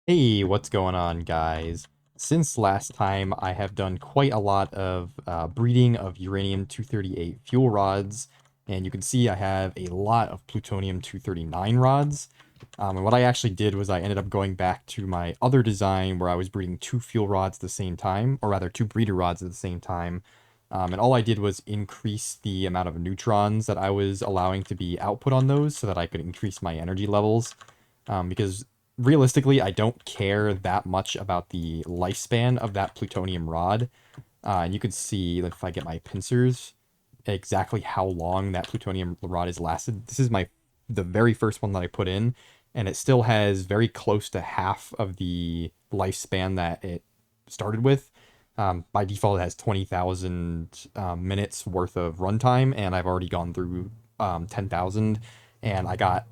Hey, what's going on, guys? Since last time, I have done quite a lot of breeding of uranium-238 fuel rods, and you can see I have a lot of plutonium-239 rods. And what I actually did was I ended up going back to my other design where I was breeding two fuel rods at the same time, or rather two breeder rods at the same time. And all I did was increase the amount of neutrons that I was allowing to be output on those so that I could increase my energy levels. Because realistically, I don't care that much about the lifespan of that plutonium rod. And you can see, if I get my pincers, exactly how long that plutonium rod has lasted. This is the very first one that I put in, and it still has very close to half of the lifespan that it started with. By default, it has 20,000 minutes worth of runtime, and I've already gone through 10,000, and I got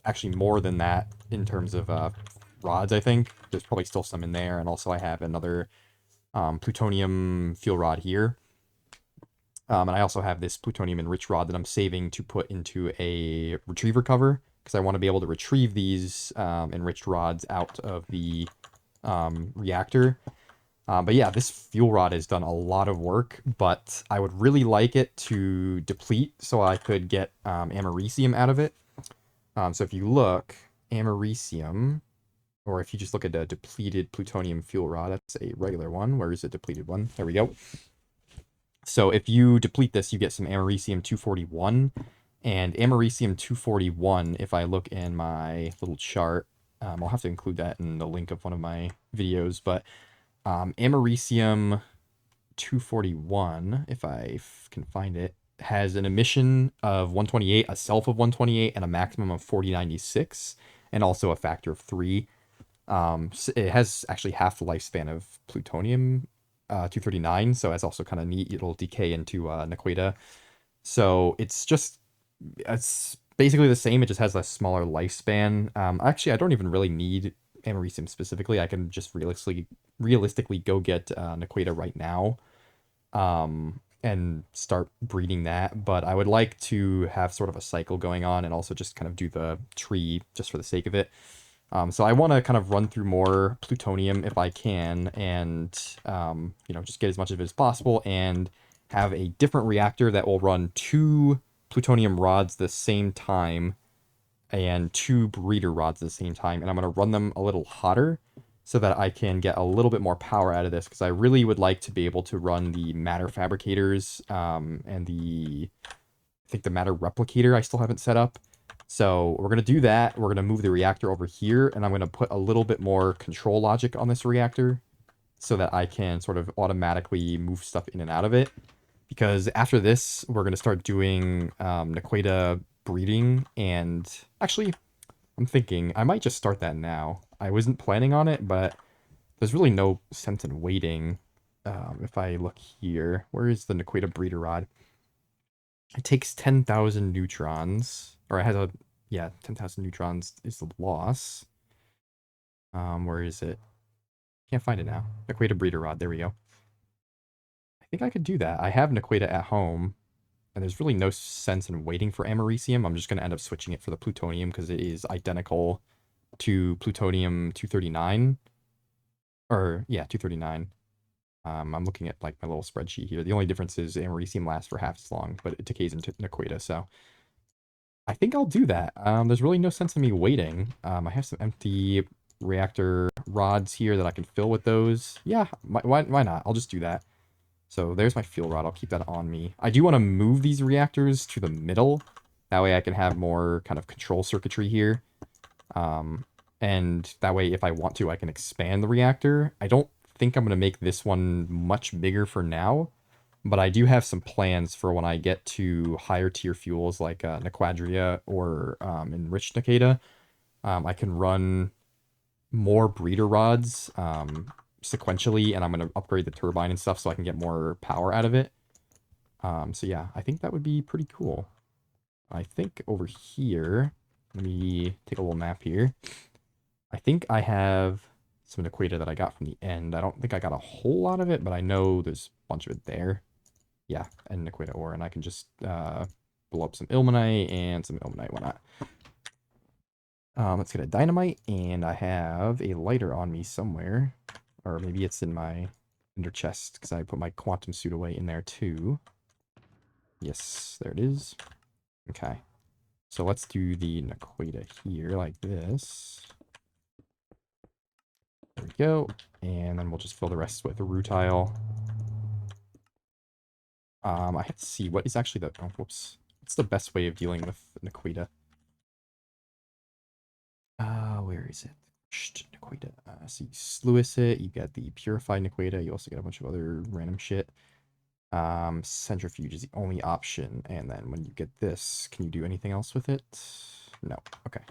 actually more than that in terms of rods, I think. There's probably still some in there, and also I have another plutonium fuel rod here. And I also have this plutonium enriched rod that I'm saving to put into a retriever cover because I want to be able to retrieve these enriched rods out of the reactor. But yeah, this fuel rod has done a lot of work, but I would really like it to deplete so I could get americium out of it. So if you look, americium, or if you just look at a depleted plutonium fuel rod, that's a regular one. Where is the depleted one? There we go. So if you deplete this, you get some americium 241. And americium 241, if I look in my little chart, I'll have to include that in the link of one of my videos, but americium 241, if I can find it, has an emission of 128, a self of 128, and a maximum of 4096, and also a factor of 3. It has actually half the lifespan of plutonium 239, so it's also kind of neat. It'll decay into Naquadah. So it's basically the same. It just has a smaller lifespan. Actually, I don't even really need americium specifically. I can just realistically go get Naquadah right now and start breeding that. But I would like to have sort of a cycle going on and also just kind of do the tree just for the sake of it. So I want to kind of run through more plutonium if I can, and just get as much of it as possible, and have a different reactor that will run two plutonium rods the same time and two breeder rods at the same time, and I'm going to run them a little hotter so that I can get a little bit more power out of this, because I really would like to be able to run the matter fabricators and I think the matter replicator I still haven't set up. So we're going to do that. We're going to move the reactor over here, and I'm going to put a little bit more control logic on this reactor so that I can sort of automatically move stuff in and out of it. Because after this, we're going to start doing Naquadah breeding, and actually, I'm thinking I might just start that now. I wasn't planning on it, but there's really no sense in waiting. If I look here, where is the Naquadah breeder rod? It takes 10,000 neutrons, or it has a, yeah, 10,000 neutrons is the loss. Where is it? Can't find it now. Naquadah breeder rod, there we go. I think I could do that. I have Naquadah at home, and there's really no sense in waiting for americium. I'm just going to end up switching it for the plutonium because it is identical to plutonium 239. Or, yeah, 239. I'm looking at like my little spreadsheet here. The only difference is americium lasts for half as long, but it decays into Naquadah, so I think I'll do that. There's really no sense in me waiting. I have some empty reactor rods here that I can fill with those. Yeah, why not? I'll just do that. So there's my fuel rod. I'll keep that on me. I do want to move these reactors to the middle. That way I can have more kind of control circuitry here. And that way, if I want to, I can expand the reactor. I don't think I'm going to make this one much bigger for now, but I do have some plans for when I get to higher tier fuels like Naquadah or enriched Naquadah. I can run more breeder rods sequentially, and I'm going to upgrade the turbine and stuff so I can get more power out of it. So yeah, I think that would be pretty cool. I think over here, let me take a little map here. I think I have some Naquadah that I got from the end. I don't think I got a whole lot of it, but I know there's a bunch of it there. Yeah, and Naquadah ore, and I can just blow up some ilmenite and some ilmenite, why not? Let's get a dynamite, and I have a lighter on me somewhere. Or maybe it's in my under chest, because I put my quantum suit away in there too. Yes, there it is. Okay. So let's do the Naquadah here, like this. There we go. And then we'll just fill the rest with a rutile. I have to see, what is actually the... Oh, whoops. What's the best way of dealing with Naquadah? Where is it? Naquadah. So you sluice it, you get the purified Naquadah, you also get a bunch of other random shit. Centrifuge is the only option, and then when you get this, can you do anything else with it? No. Okay.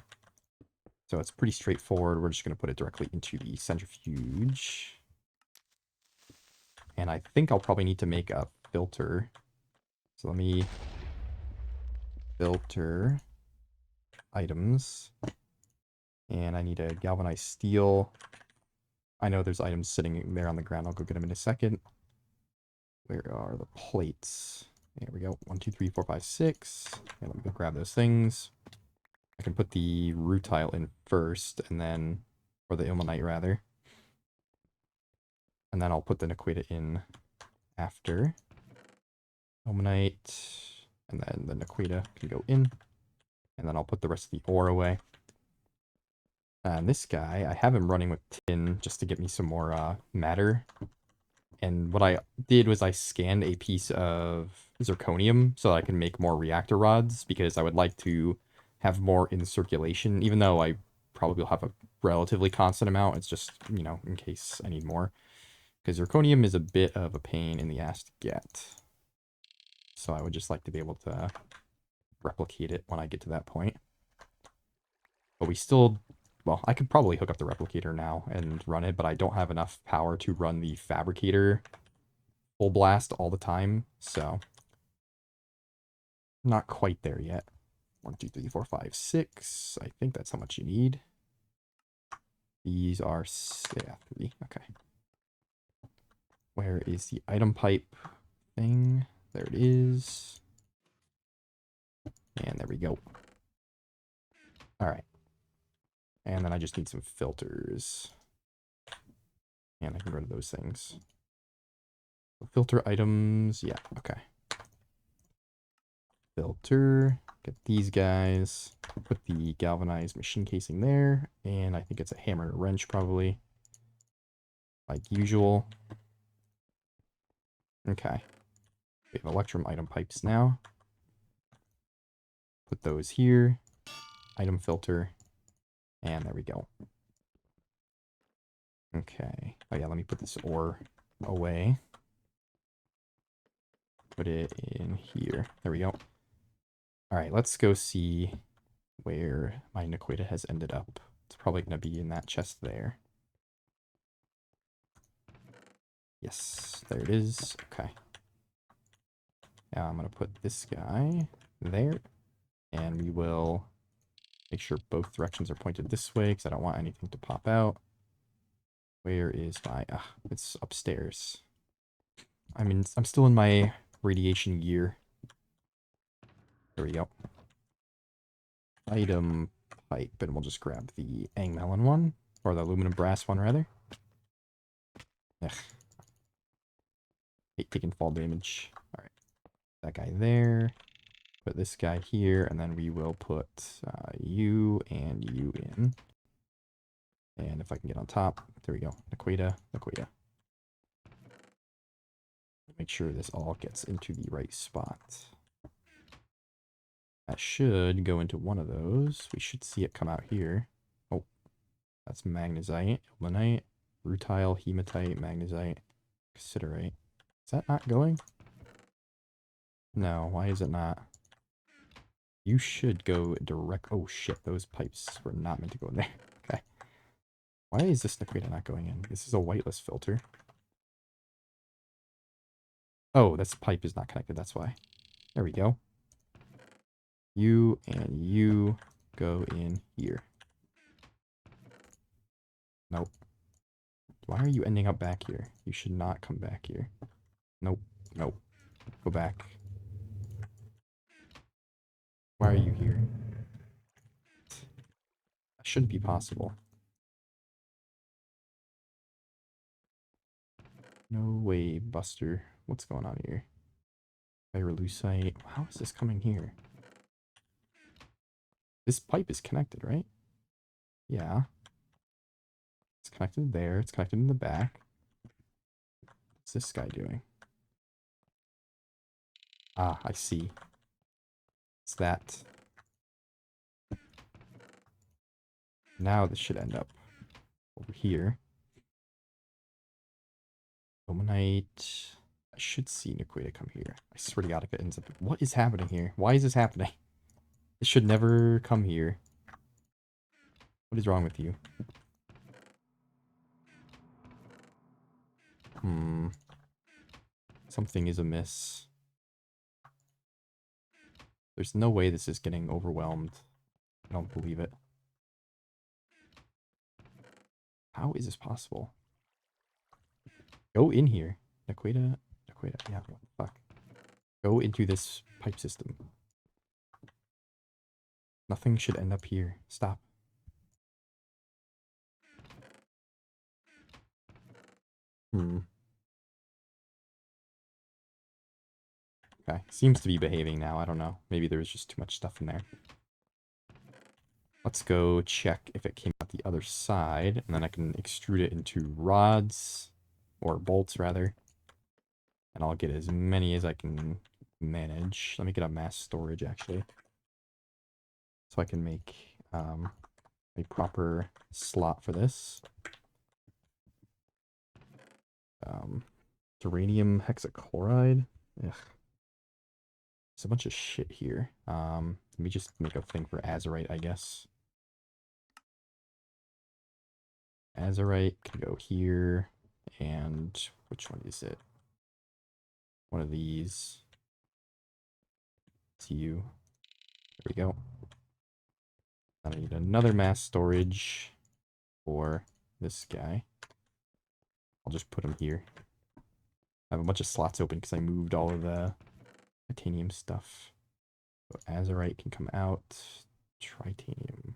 So it's pretty straightforward. We're just going to put it directly into the centrifuge. And I think I'll probably need to make a filter. So let me filter items. And I need a galvanized steel. I know there's items sitting there on the ground. I'll go get them in a second. Where are the plates? There we go. 1, 2, 3, 4, 5, 6. And let me go grab those things. I can put the rutile in first, and then, or the ilmenite rather. And then I'll put the Naquadah in after. Ilmenite, and then the Naquadah can go in. And then I'll put the rest of the ore away. And this guy, I have him running with tin just to get me some more matter. And what I did was I scanned a piece of zirconium so that I can make more reactor rods, because I would like to have more in circulation, even though I probably will have a relatively constant amount. It's just, you know, in case I need more. Because zirconium is a bit of a pain in the ass to get. So I would just like to be able to replicate it when I get to that point. But we still... Well, I could probably hook up the replicator now and run it, but I don't have enough power to run the fabricator full blast all the time, so not quite there yet. 1, 2, 3, 4, 5, 6. I think that's how much you need. These are, yeah, 3. Okay. Where is the item pipe thing? There it is. And there we go. All right. And then I just need some filters. And I can go to those things. Filter items. Yeah, okay. Filter. Get these guys. Put the galvanized machine casing there. And I think it's a hammer and a wrench probably. Like usual. Okay. We have electrum item pipes now. Put those here. Item filter. And there we go. Okay. Oh yeah, let me put this ore away. Put it in here. There we go. Alright, let's go see where my Naquadah has ended up. It's probably going to be in that chest there. Yes, there it is. Okay. Now I'm going to put this guy there. And we will make sure both directions are pointed this way, because I don't want anything to pop out. Where is my... it's upstairs. I mean, I'm still in my radiation gear. There we go. Item pipe, and we'll just grab the Angmelon one, or the aluminum brass one, rather. Ugh. Hate taking fall damage. Alright. That guy there. Put this guy here, and then we will put you and you in. And if I can get on top, there we go. Naquadah, Naquadah. Make sure this all gets into the right spot. That should go into one of those. We should see it come out here. Oh, that's magnesite, ilmenite, rutile, hematite, magnesite, cassiterite. Is that not going? No, why is it not? You should go direct. Oh shit, those pipes were not meant to go in there. Okay. Why is this Naquadah not going in? This is a whitelist filter. Oh, this pipe is not connected, that's why. There we go. You and you go in here. Nope. Why are you ending up back here? You should not come back here. Nope. Nope. Go back. Why are you here? shouldn't be possible. No way, Buster. What's going on here? Pyrolusite. How is this coming here? This pipe is connected, right? Yeah. It's connected there. It's connected in the back. What's this guy doing? Ah, I see. It's that. Now this should end up over here. Ilmenite. I should see Naquadah come here. I swear to God, if it ends up... What is happening here? Why is this happening? It should never come here. What is wrong with you? Something is amiss. There's no way this is getting overwhelmed. I don't believe it. How is this possible? Go in here. Naquadah, yeah, what the fuck? Go into this pipe system. Nothing should end up here. Stop. Okay, seems to be behaving now. I don't know. Maybe there was just too much stuff in there. Let's go check if it came out the other side, and then I can extrude it into rods, or bolts rather. And I'll get as many as I can manage. Let me get a mass storage actually, so I can make a proper slot for this. Uranium hexachloride. Ugh. There's a bunch of shit here. Let me just make a thing for azurite, I guess. Azurite can go here, and which one is it? One of these. It's you. There we go. I need another mass storage for this guy. I'll just put him here. I have a bunch of slots open because I moved all of the titanium stuff. So azurite can come out. Tritanium.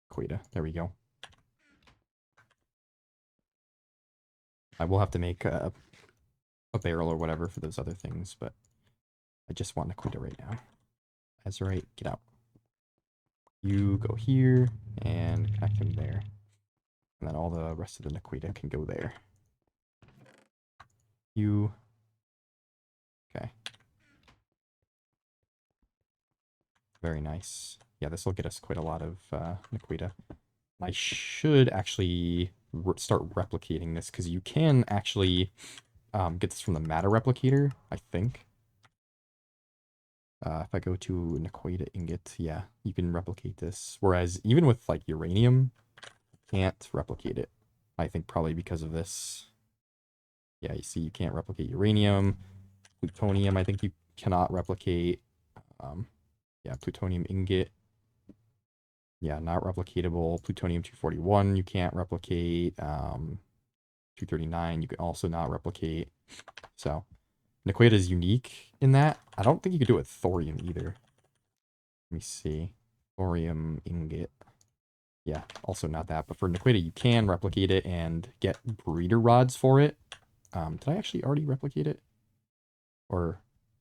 Naquadah. There we go. I will have to make a barrel or whatever for those other things, but I just want Naquadah right now. Azurite, get out. You go here and connect him there. And then all the rest of the Naquadah can go there. You. Okay. Very nice. Yeah, this will get us quite a lot of Naquadah. I should actually start replicating this, because you can actually get this from the matter replicator, I think. If I go to Naquadah ingot, yeah, you can replicate this. Whereas even with like uranium, can't replicate it. I think probably because of this. Yeah, you see, you can't replicate uranium. Plutonium, I think you cannot replicate. Yeah, plutonium ingot. Yeah, not replicatable. Plutonium-241, you can't replicate. 239, you can also not replicate. So, Naquadah is unique in that. I don't think you could do it with thorium either. Let me see. Thorium ingot. Yeah, also not that. But for Naquadah, you can replicate it and get breeder rods for it. Did I actually already replicate it? Or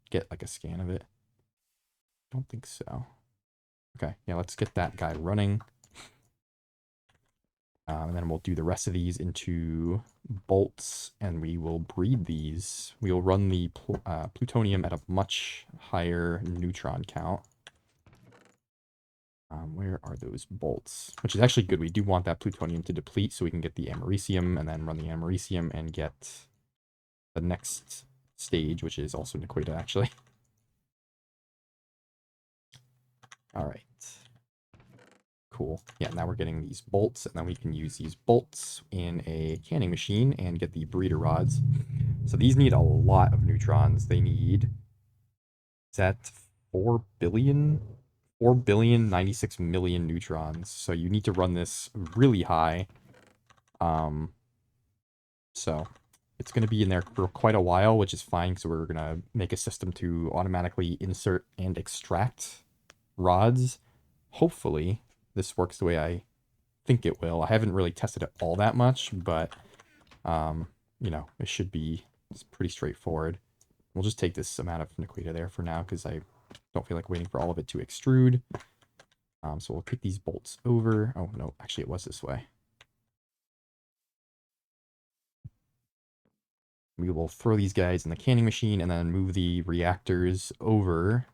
get like a scan of it? I don't think so. Okay, yeah, let's get that guy running. And then we'll do the rest of these into bolts, and we will breed these. We will run the plutonium at a much higher neutron count. Where are those bolts? Which is actually good. We do want that plutonium to deplete so we can get the americium, and then run the americium and get the next stage, which is also Naquadah, actually. All right. Cool. Yeah, now we're getting these bolts, and then we can use these bolts in a canning machine and get the breeder rods. So these need a lot of neutrons. They need, is that 4 billion? 4,096 million neutrons. So you need to run this really high. So it's going to be in there for quite a while, which is fine, because we're going to make a system to automatically insert and extract rods. hopefully this works the way I think it will. I haven't really tested it all that much, but you know, it should be pretty straightforward. We'll just take this amount of Naquadah there for now because I don't feel like waiting for all of it to extrude. So we'll take these bolts over. Oh, no, actually it was this way. We will throw these guys in the canning machine and then move the reactors over.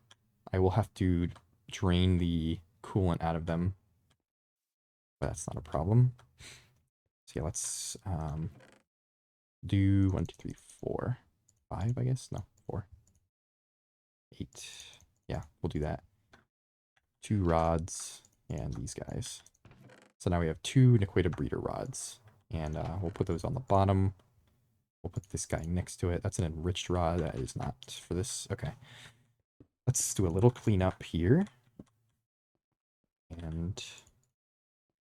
I will have to drain the coolant out of them, but that's not a problem. So yeah, let's do 1, 2, 3, 4, 5, I guess. No, 4, 8. Yeah, we'll do that. 2 rods and these guys. So now we have 2 Naquadah breeder rods, and we'll put those on the bottom. We'll put this guy next to it. That's an enriched rod. That is not for this. Okay. Let's do a little cleanup here. And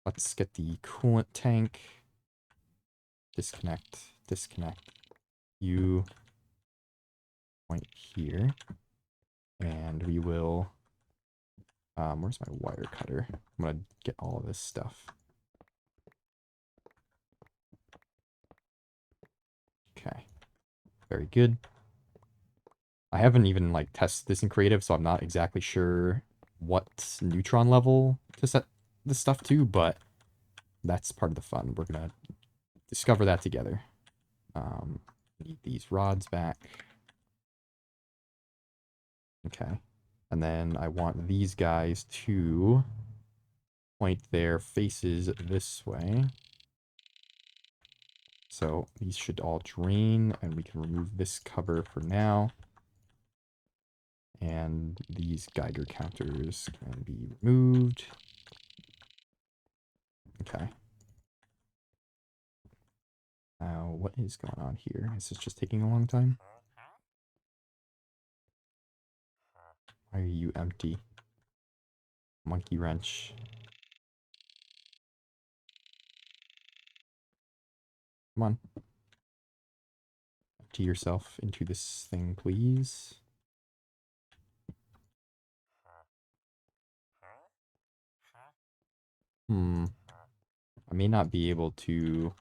let's get the coolant tank. Disconnect. Disconnect. You point here. And we will... where's my wire cutter? I'm going to get all of this stuff. Okay. Very good. I haven't even like tested this in creative, so I'm not exactly sure what neutron level to set this stuff to, but that's part of the fun. We're gonna discover that together. Need these rods back. Okay. And then I want these guys to point their faces this way. So these should all drain, and we can remove this cover for now. And these Geiger counters can be removed. Okay. Now, what is going on here? Is this just taking a long time? Why are you empty? Monkey wrench. Come on. Empty yourself into this thing, please. I may not be able to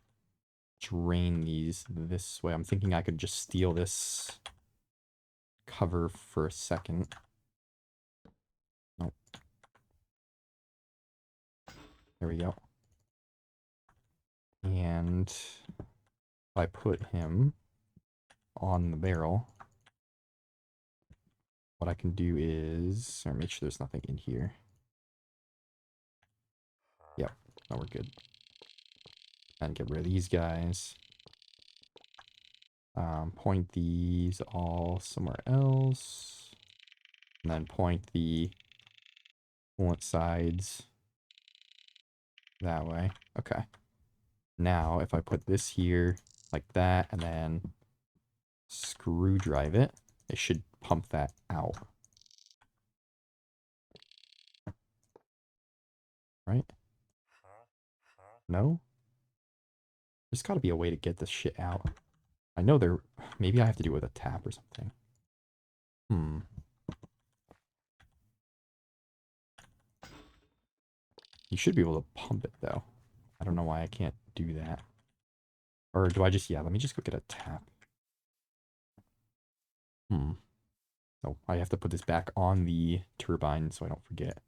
drain these this way. I'm thinking I could just steal this cover for a second. Nope. There we go. And if I put him on the barrel, what I can do is, or make sure there's nothing in here. Yep, now we're good. And get rid of these guys. Point these all somewhere else. And then point the coolant sides that way. Okay. Now, if I put this here like that and then screw drive it, it should pump that out. Right? No? There's got to be a way to get this shit out. I know there... Maybe I have to do it with a tap or something. You should be able to pump it, though. I don't know why I can't do that. Or do I just... Yeah, let me just go get a tap. Oh, I have to put this back on the turbine so I don't forget.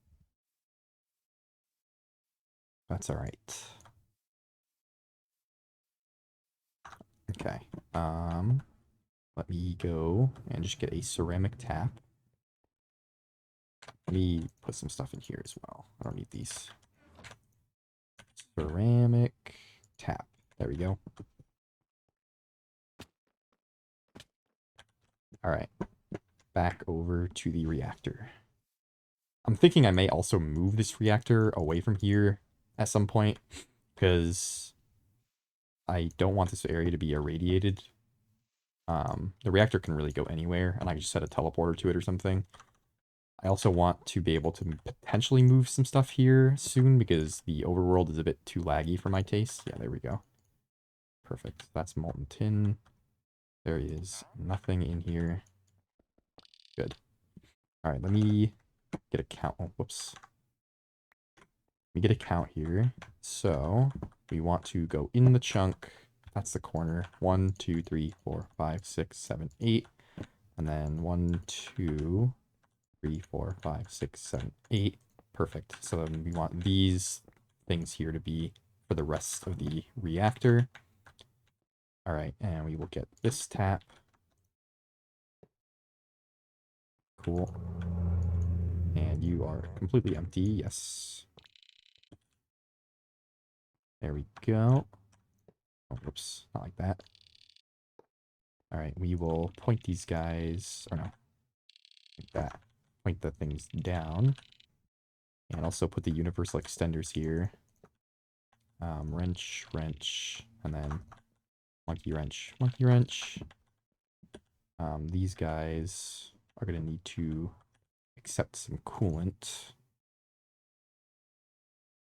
That's alright. Okay. Let me go and just get a ceramic tap. Let me put some stuff in here as well. I don't need these. Ceramic tap. There we go. Alright. Back over to the reactor. I'm thinking I may also move this reactor away from here at some point, because I don't want this area to be irradiated. The reactor can really go anywhere, and I can just set a teleporter to it or something. I also want to be able to potentially move some stuff here soon, because the overworld is a bit too laggy for my taste. Yeah, there we go. Perfect. That's molten tin. There is nothing in here. Good. Alright, let me get a count. Oh, whoops. We get a count here. So we want to go in the chunk. That's the corner. 1, 2, 3, 4, 5, 6, 7, 8. And then 1, 2, 3, 4, 5, 6, 7, 8. Perfect. So then we want these things here to be for the rest of the reactor. All right, and we will get this tap. Cool. And you are completely empty. Yes. There we go. Oh, whoops. Not like that. All right, we will point these guys, or no, like that. Point the things down. And also put the universal extenders here. Wrench, wrench, and then monkey wrench, monkey wrench. These guys are going to need to accept some coolant.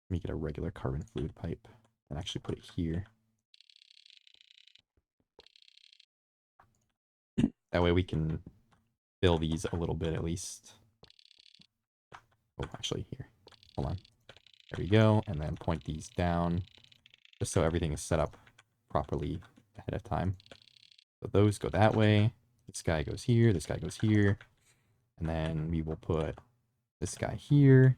Make it a regular carbon fluid pipe and actually put it here. That way we can fill these a little bit at least. Oh, actually here. Hold on. There we go. And then point these down just so everything is set up properly ahead of time. So those go that way. This guy goes here. This guy goes here. And then we will put this guy here.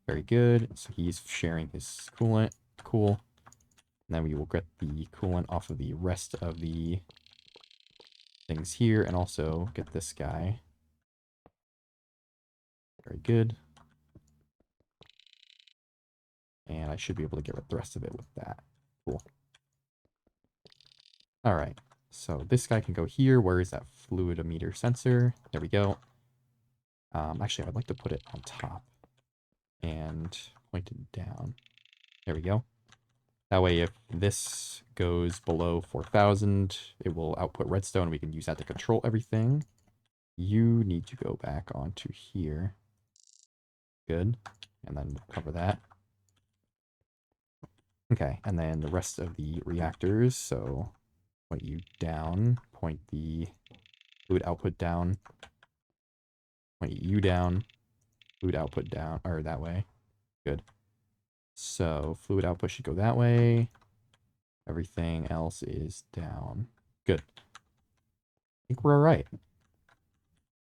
Very good. So he's sharing his coolant. Cool. And then we will get the coolant off of the rest of the things here. And also get this guy. Very good. And I should be able to get rid of the rest of it with that. Cool. All right. So this guy can go here. Where is that fluidometer sensor? There we go. Actually, I'd like to put it on top and point it down. There we go. That way, if this goes below 4,000, it will output redstone. We can use that to control everything. You need to go back onto here. Good. And then cover that. Okay, and then the rest of the reactors. So point you down, point the fluid output down, point you down, fluid output down, or that way. Good. So fluid output should go that way. Everything else is down. Good. I think we're all right.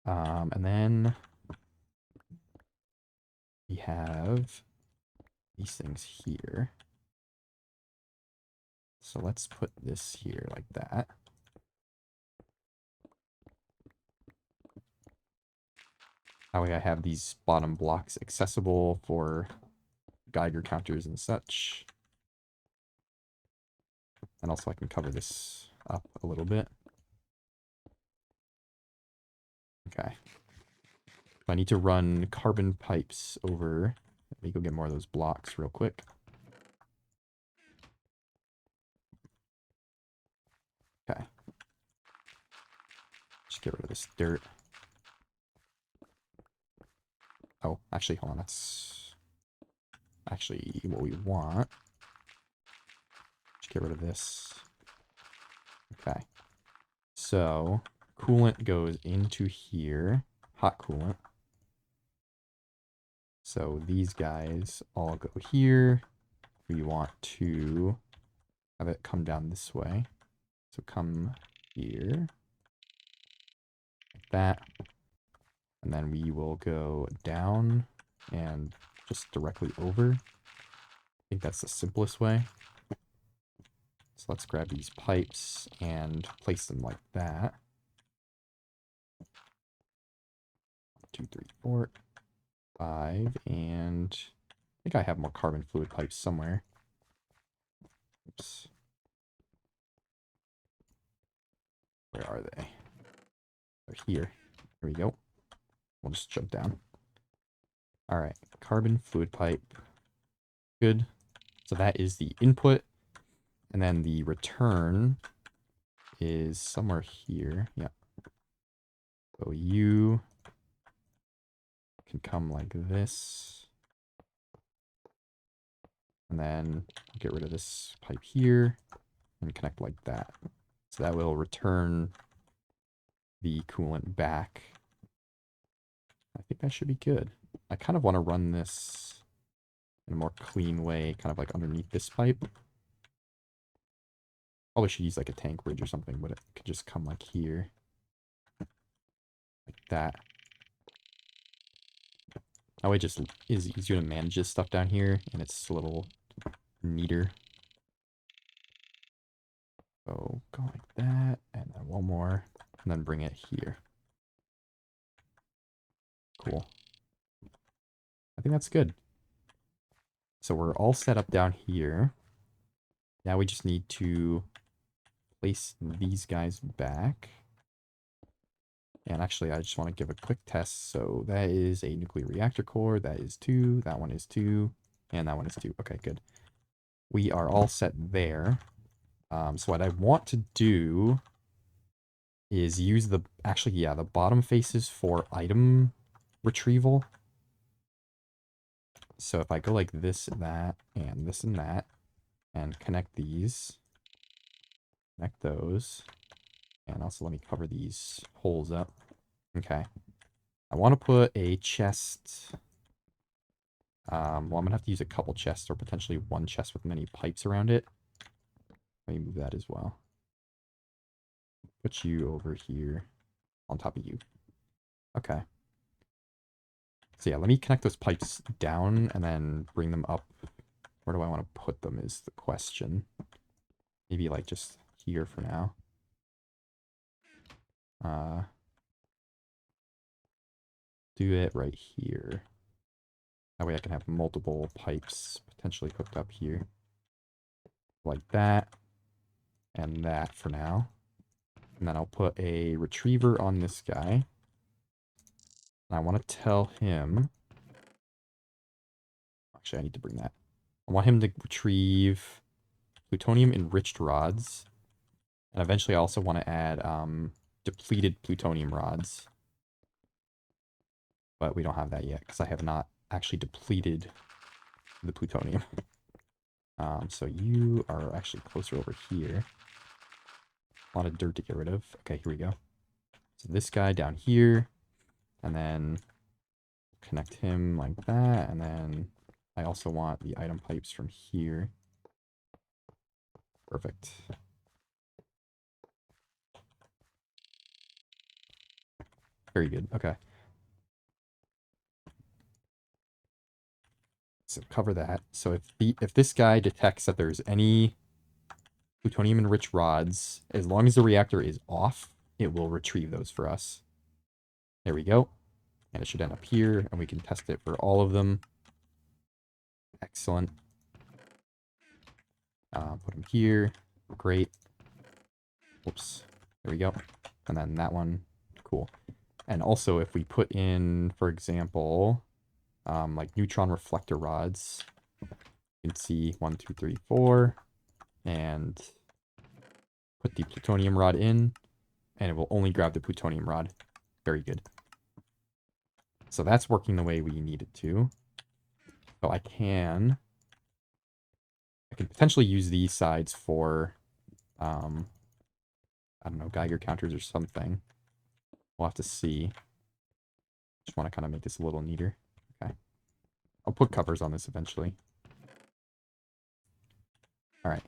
And then we have these things here. So let's put this here like that. That way I have these bottom blocks accessible for Geiger counters and such. And also I can cover this up a little bit. Okay. I need to run carbon pipes over. Let me go get more of those blocks real quick. Okay. Just get rid of this dirt. Oh, actually, hold on. That's actually what we want. Just get rid of this. Okay. So, coolant goes into here. Hot coolant. So, these guys all go here. We want to have it come down this way. So, come here. Like that. And then we will go down and just directly over. I think that's the simplest way. So let's grab these pipes and place them like that. 1, 2, 3, 4, 5, and I think I have more carbon fluid pipes somewhere. Oops. Where are they? They're here. Here we go. We'll just jump down. All right, carbon fluid pipe. Good. So that is the input. And then the return is somewhere here. Yeah. So you can come like this. And then get rid of this pipe here and connect like that. So that will return the coolant back. I think that should be good. I kind of want to run this in a more clean way, kind of like underneath this pipe. Probably should use like a tank bridge or something, but it could just come like here. Like that. That way it just is easier to manage this stuff down here, and it's a little neater. So go like that, and then one more, and then bring it here. Cool. I think that's good. So we're all set up down here. Now we just need to place these guys back. And actually, I just want to give a quick test. So that is a nuclear reactor core. That is 2. That one is 2. And that one is 2. Okay, good. We are all set there. So what I want to do is use the... Actually, yeah, the bottom faces for item retrieval. So if I go like this and that, and connect these, connect those, and also let me cover these holes up. Okay. I want to put a chest. Well, I'm going to have to use a couple chests or potentially one chest with many pipes around it. Let me move that as well. Put you over here on top of you. Okay. So yeah, let me connect those pipes down and then bring them up. Where do I want to put them is the question. Maybe like just here for now. Do it right here. That way I can have multiple pipes potentially hooked up here. Like that. And that for now. And then I'll put a retriever on this guy. And I want to tell him... Actually, I need to bring that. I want him to retrieve plutonium-enriched rods. And eventually I also want to add depleted plutonium rods. But we don't have that yet, because I have not actually depleted the plutonium. So you are actually closer over here. A lot of dirt to get rid of. Okay, here we go. So this guy down here. And then connect him like that. And then I also want the item pipes from here. Perfect. Very good. Okay. So cover that. So if this guy detects that there's any plutonium-enriched rods, as long as the reactor is off, it will retrieve those for us. There we go. And it should end up here, and we can test it for all of them. Excellent. Put them here. Great. Whoops. There we go. And then that one. Cool. And also, if we put in, for example, like neutron reflector rods, you can see 1, 2, 3, 4, and put the plutonium rod in, and it will only grab the plutonium rod. Very good. So that's working the way we need it to. So I can potentially use these sides for, I don't know, Geiger counters or something. We'll have to see. Just want to kind of make this a little neater. Okay. I'll put covers on this eventually. All right.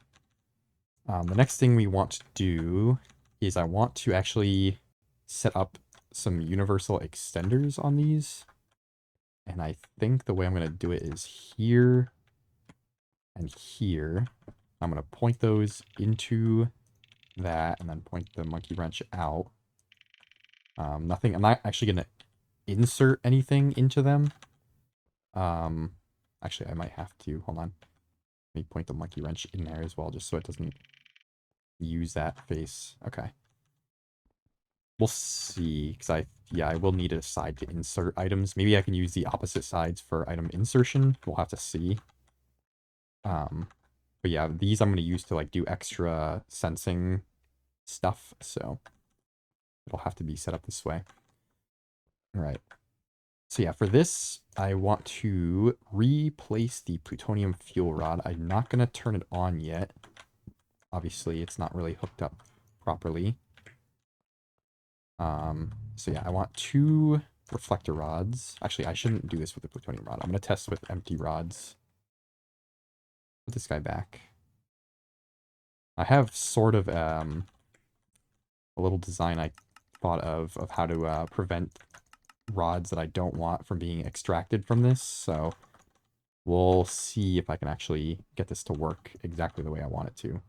The next thing we want to do is I want to actually set up some universal extenders on these. And I think the way I'm going to do it is here and here. I'm going to point those into that and then point the monkey wrench out. I'm not actually going to insert anything into them. Actually, I might have to. Hold on. Let me point the monkey wrench in there as well, just so it doesn't use that face. Okay. We'll see, because I will need a side to insert items. Maybe I can use the opposite sides for item insertion. We'll have to see. But yeah, these I'm going to use to like do extra sensing stuff, so it'll have to be set up this way. All right. So yeah, for this, I want to replace the plutonium fuel rod. I'm not going to turn it on yet. Obviously, it's not really hooked up properly. So yeah, I want 2 reflector rods. Actually, I shouldn't do this with the plutonium rod. I'm going to test with empty rods. put this guy back. I have sort of a little design I thought of how to prevent rods that I don't want from being extracted from this, so we'll see if I can actually get this to work exactly the way I want it to.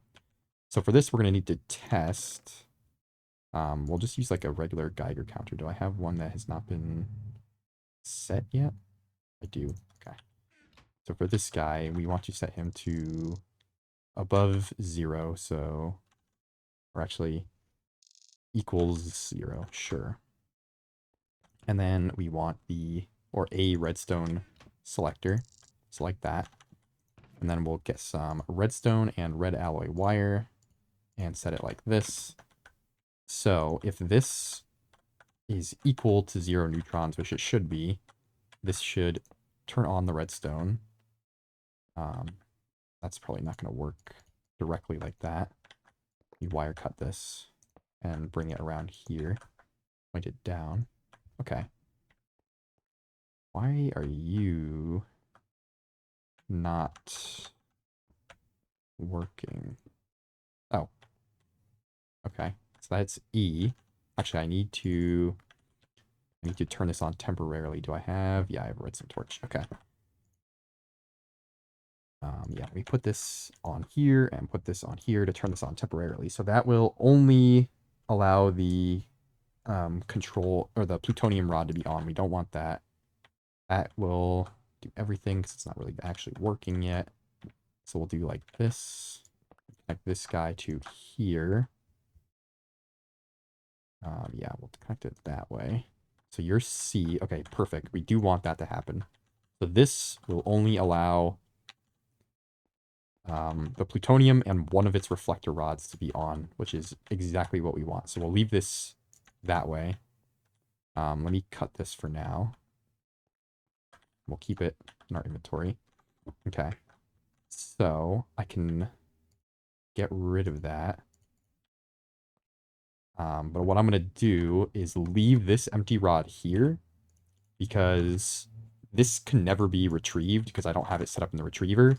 So for this, we're going to need to test. We'll just use like a regular Geiger counter. Do I have one that has not been set yet? I do. Okay. So for this guy, we want to set him to above 0, so, or actually equals 0, sure. And then we want a redstone selector, select that. And then we'll get some redstone and red alloy wire and set it like this. So if this is equal to 0 neutrons, which it should be, this should turn on the redstone. That's probably not going to work directly like that. We wire cut this and bring it around here. Point it down. Okay. Why are you not working? Oh. Okay. So that's E. Actually, I need to turn this on temporarily. Do I have? Yeah, I have a redstone torch. Okay. Yeah, we put this on here and put this on here to turn this on temporarily. So that will only allow the control or the plutonium rod to be on. We don't want that. That will do everything because it's not really actually working yet. So we'll do like this. Connect this guy to here. Yeah, we'll connect it that way. So your C, okay, perfect. We do want that to happen. So this will only allow the plutonium and one of its reflector rods to be on, which is exactly what we want. So we'll leave this that way. Let me cut this for now. We'll keep it in our inventory. Okay. So I can get rid of that. But what I'm going to do is leave this empty rod here because this can never be retrieved because I don't have it set up in the retriever.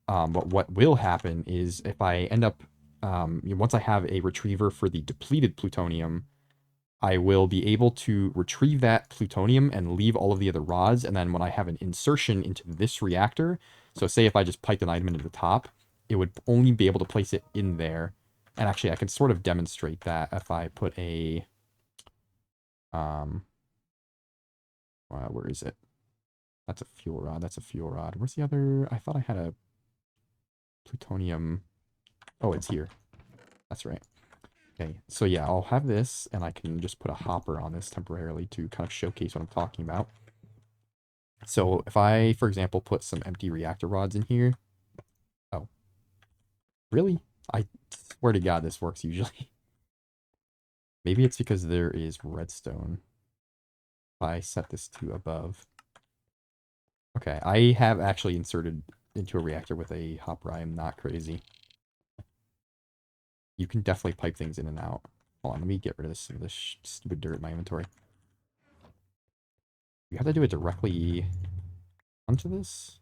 But what will happen is if I end up, once I have a retriever for the depleted plutonium, I will be able to retrieve that plutonium and leave all of the other rods. And then when I have an insertion into this reactor, so say if I just piped an item into the top, it would only be able to place it in there. And actually, I can sort of demonstrate that if I put a, where is it? That's a fuel rod. That's a fuel rod. Where's the other? I thought I had a plutonium. Oh, it's here. That's right. Okay, so yeah, I'll have this, and I can just put a hopper on this temporarily to kind of showcase what I'm talking about. So if I, for example, put some empty reactor rods in here. Oh. Really? I swear to God this works usually. Maybe it's because there is redstone. If I set this to above. Okay, I have actually inserted into a reactor with a hopper. I am not crazy. You can definitely pipe things in and out. Hold on, let me get rid of some of this stupid dirt in my inventory. You have to do it directly onto this?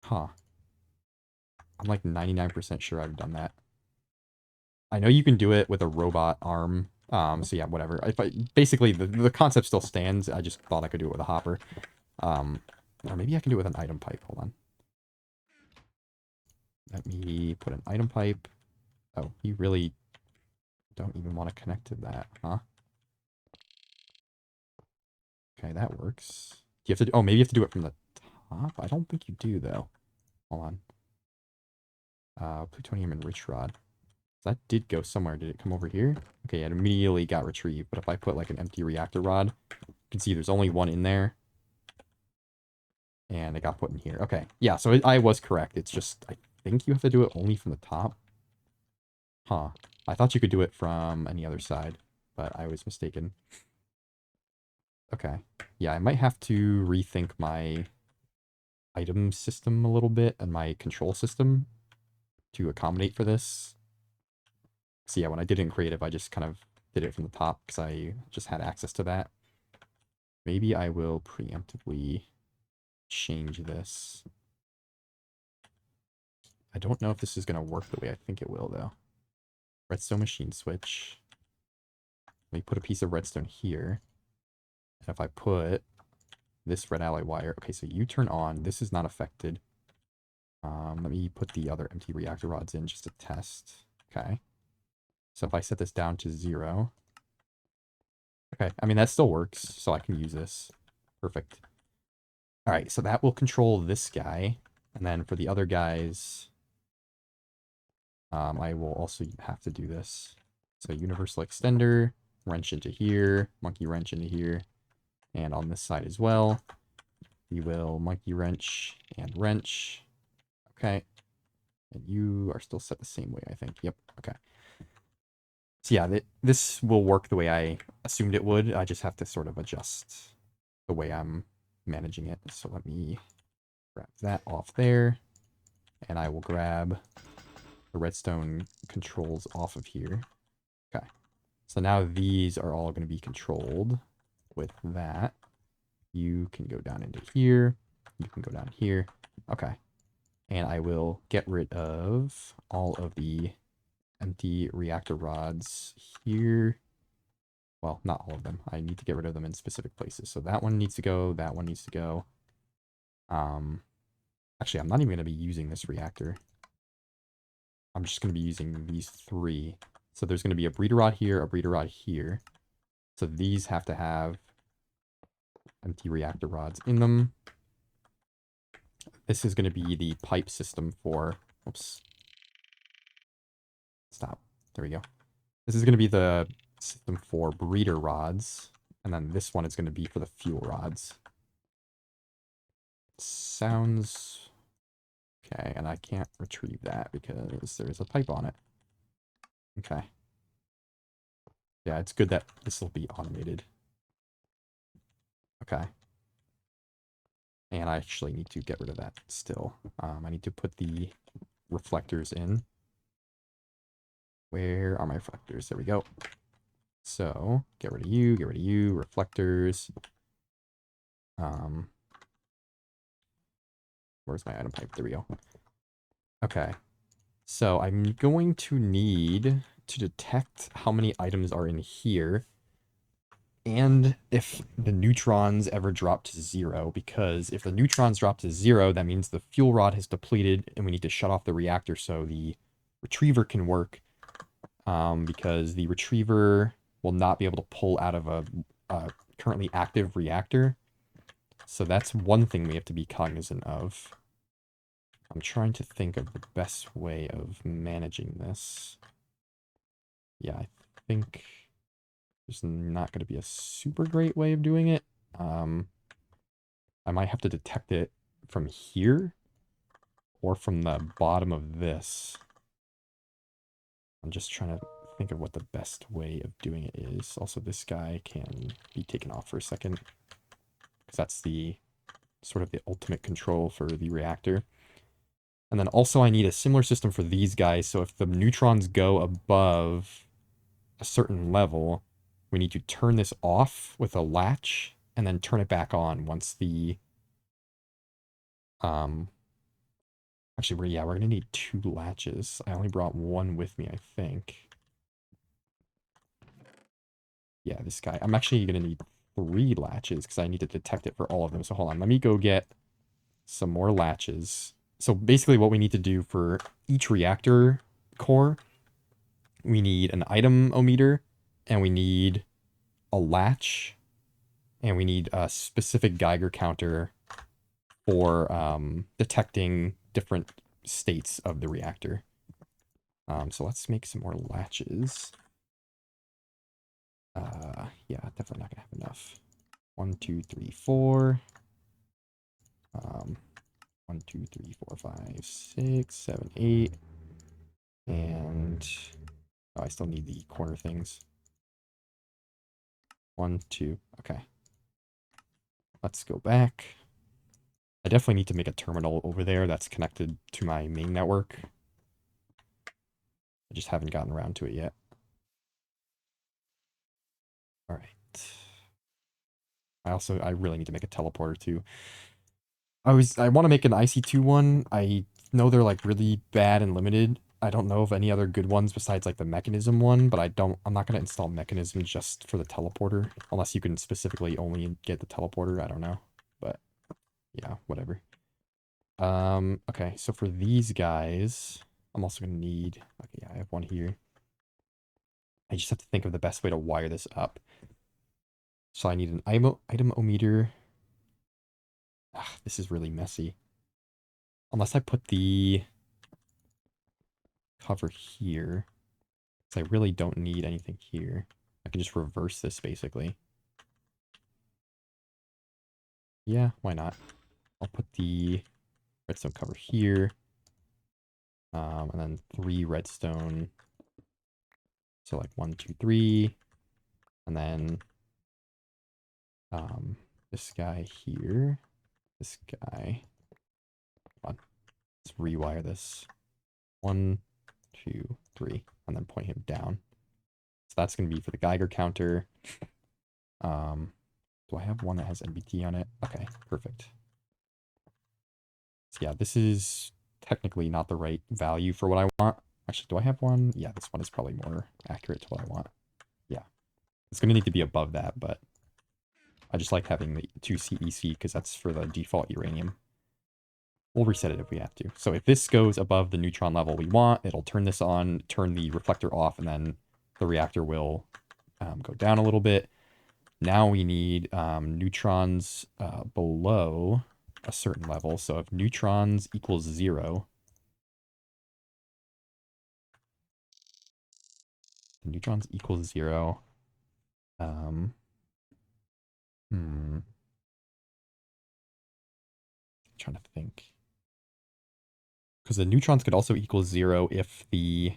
Huh. I'm like 99% sure I've done that. I know you can do it with a robot arm. So yeah, whatever. Basically, the concept still stands. I just thought I could do it with a hopper. Or maybe I can do it with an item pipe. Hold on. Let me put an item pipe. Oh, you really don't even want to connect to that, huh? Okay, that works. Do you have to? Oh, maybe you have to do it from the top. I don't think you do though. Hold on. Plutonium enriched rod. That did go somewhere. Did it come over here? Okay, it immediately got retrieved. But if I put like an empty reactor rod, you can see there's only one in there. And it got put in here. Okay, yeah, so I was correct. It's just, I think you have to do it only from the top. Huh. I thought you could do it from any other side, but I was mistaken. Okay. Yeah, I might have to rethink my item system a little bit and my control system to accommodate for this. So yeah, when I did it in creative, I just kind of did it from the top because I just had access to that. Maybe I will preemptively change this. I don't know if this is going to work the way I think it will, though. Redstone machine switch. Let me put a piece of redstone here. And if I put this red alloy wire... Okay, so you turn on. This is not affected. Let me put the other empty reactor rods in just to test. Okay. So if I set this down to 0... Okay, I mean, that still works, so I can use this. Perfect. All right, so that will control this guy. And then for the other guys, I will also have to do this. So universal extender, wrench into here, monkey wrench into here. And on this side as well, we will monkey wrench and wrench. Okay. And you are still set the same way, I think. Yep, okay. So yeah, this will work the way I assumed it would. I just have to sort of adjust the way I'm managing it. So let me grab that off there. And I will grab the redstone controls off of here. Okay. So now these are all going to be controlled with that. You can go down into here. You can go down here. Okay. And I will get rid of all of the empty reactor rods here. Well, not all of them. I need to get rid of them in specific places. So that one needs to go. That one needs to go. Actually, I'm not even going to be using this reactor. I'm just going to be using these 3. So there's going to be a breeder rod here, a breeder rod here. So these have to have empty reactor rods in them. This is going to be the pipe system for... Oops. Stop. There we go. This is going to be the system for breeder rods. And then this one is going to be for the fuel rods. Sounds... Okay, and I can't retrieve that because there's a pipe on it. Okay. Yeah, it's good that this will be automated. Okay. And I actually need to get rid of that still. I need to put the reflectors in. Where are my reflectors? There we go. So, get rid of you, reflectors. Where's my item pipe? There we go. Okay. So, I'm going to need to detect how many items are in here. And if the neutrons ever drop to 0, because if the neutrons drop to 0, that means the fuel rod has depleted and we need to shut off the reactor so the retriever can work. Because the retriever will not be able to pull out of a currently active reactor. So that's one thing we have to be cognizant of. I'm trying to think of the best way of managing this. Yeah, I think there's not going to be a super great way of doing it. I might have to detect it from here or from the bottom of this. I'm just trying to think of what the best way of doing it is. Also, this guy can be taken off for a second because that's the sort of the ultimate control for the reactor. And then also I need a similar system for these guys. So if the neutrons go above a certain level, we need to turn this off with a latch and then turn it back on once the... Actually, we're going to need 2 latches. I only brought 1 with me, I think. Yeah, this guy. I'm actually going to need 3 latches because I need to detect it for all of them. So hold on, let me go get some more latches. So basically what we need to do for each reactor core, we need an item-o-meter, and we need a latch, and we need a specific Geiger counter for detecting different states of the reactor. So let's make some more latches. Yeah, definitely not gonna have enough. 1, 2, 3, 4. 1, 2, 3, 4, 5, 6, 7, 8. And oh, I still need the corner things. 1, 2. Okay. Let's go back. I definitely need to make a terminal over there that's connected to my main network. I just haven't gotten around to it yet. All right. I really need to make a teleporter too. I want to make an IC2 one. I know they're like really bad and limited. I don't know of any other good ones besides like the mechanism one, but I'm not going to install mechanism just for the teleporter, unless you can specifically only get the teleporter. I don't know, but yeah, whatever. Okay, so for these guys, I'm also going to need, okay, yeah, I have one here. I just have to think of the best way to wire this up. So I need an item-o-meter. Ah, this is really messy. Unless I put the cover here. Because I really don't need anything here. I can just reverse this, basically. Yeah, why not? I'll put the redstone cover here. And then 3 redstone. So like 1, 2, 3. And then this guy here. This guy. Come on. Let's rewire this. 1, 2, 3. And then point him down. So that's going to be for the Geiger counter. Do I have one that has NBT on it? Okay, perfect. So yeah, this is technically not the right value for what I want. Actually, do I have one? Yeah, this one is probably more accurate to what I want. Yeah. It's going to need to be above that, but I just like having the 2 CEC because that's for the default uranium. We'll reset it if we have to. So if this goes above the neutron level we want, it'll turn this on, turn the reflector off, and then the reactor will go down a little bit. Now we need neutrons below a certain level. So if neutrons equals 0, neutrons equals 0. I'm trying to think. Because the neutrons could also equal 0 if the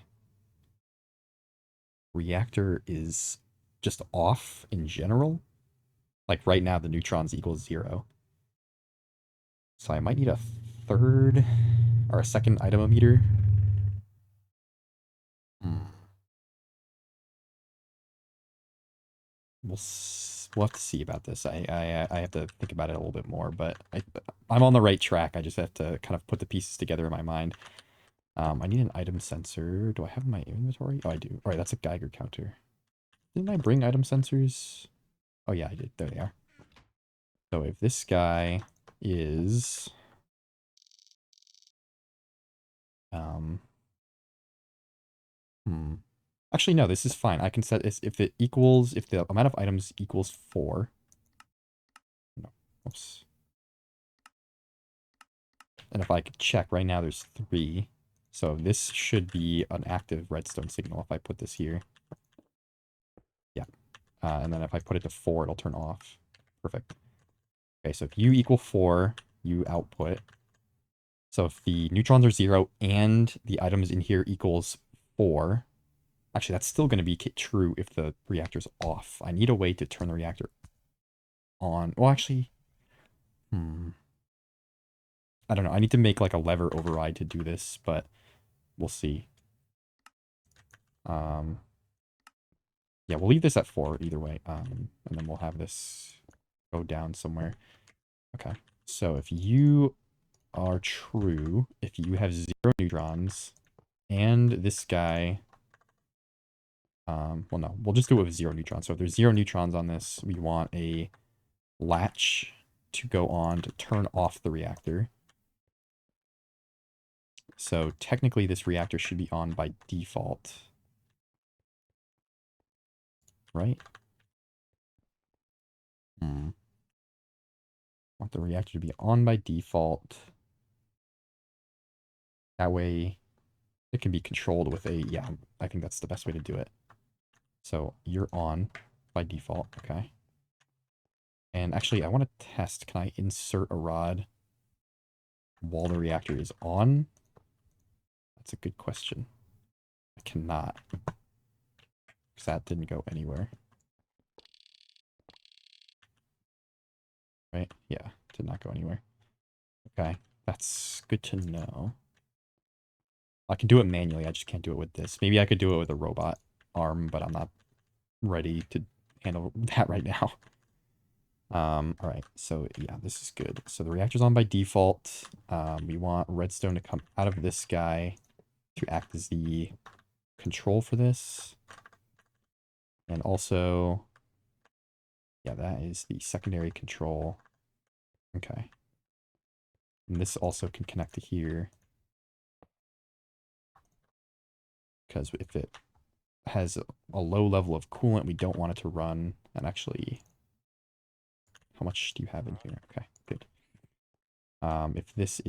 reactor is just off in general. Like right now, the neutrons equals 0. So I might need a third or a second itemometer. We'll have to see about this. I have to think about it a little bit more, but I'm on the right track. I just have to kind of put the pieces together in my mind. I need an item sensor. Do I have my inventory? Oh, I do. All right, that's a Geiger counter. Didn't I bring item sensors? Oh, yeah, I did. There they are. So if this guy is... Actually, no, this is fine. I can set this if it equals, if the amount of items equals 4. No, oops. And if I could check, right now there's 3. So this should be an active redstone signal if I put this here. Yeah. And then if I put it to 4, it'll turn off. Perfect. Okay, so if U equal 4, U output. So if the neutrons are 0 and the items in here equals 4, actually that's still going to be true if the reactor's off. I need a way to turn the reactor on. Well, actually, I don't know. I need to make like a lever override to do this, but we'll see. Yeah, we'll leave this at 4 either way. And then we'll have this go down somewhere. Okay. So if you are true, if you have 0 neutrons, and this guy... well, no. We'll just do it with 0 neutrons. So if there's 0 neutrons on this, we want a latch to go on to turn off the reactor. So technically this reactor should be on by default. Right? Want the reactor to be on by default. That way it can be controlled with a, yeah, I think that's the best way to do it. So you're on by default, okay. And actually I want to test, can I insert a rod while the reactor is on? That's a good question. I cannot, because that didn't go anywhere. Right? Yeah, did not go anywhere. Okay, that's good to know. I can do it manually, I just can't do it with this. Maybe I could do it with a robot arm, but I'm not ready to handle that right now. All right, so yeah, this is good. So the reactor's on by default. We want redstone to come out of this guy to act as the control for this. And also, yeah, that is the secondary control. Okay. And this also can connect to here. Because if it has a low level of coolant, we don't want it to run. And actually, how much do you have in here? Okay, good. If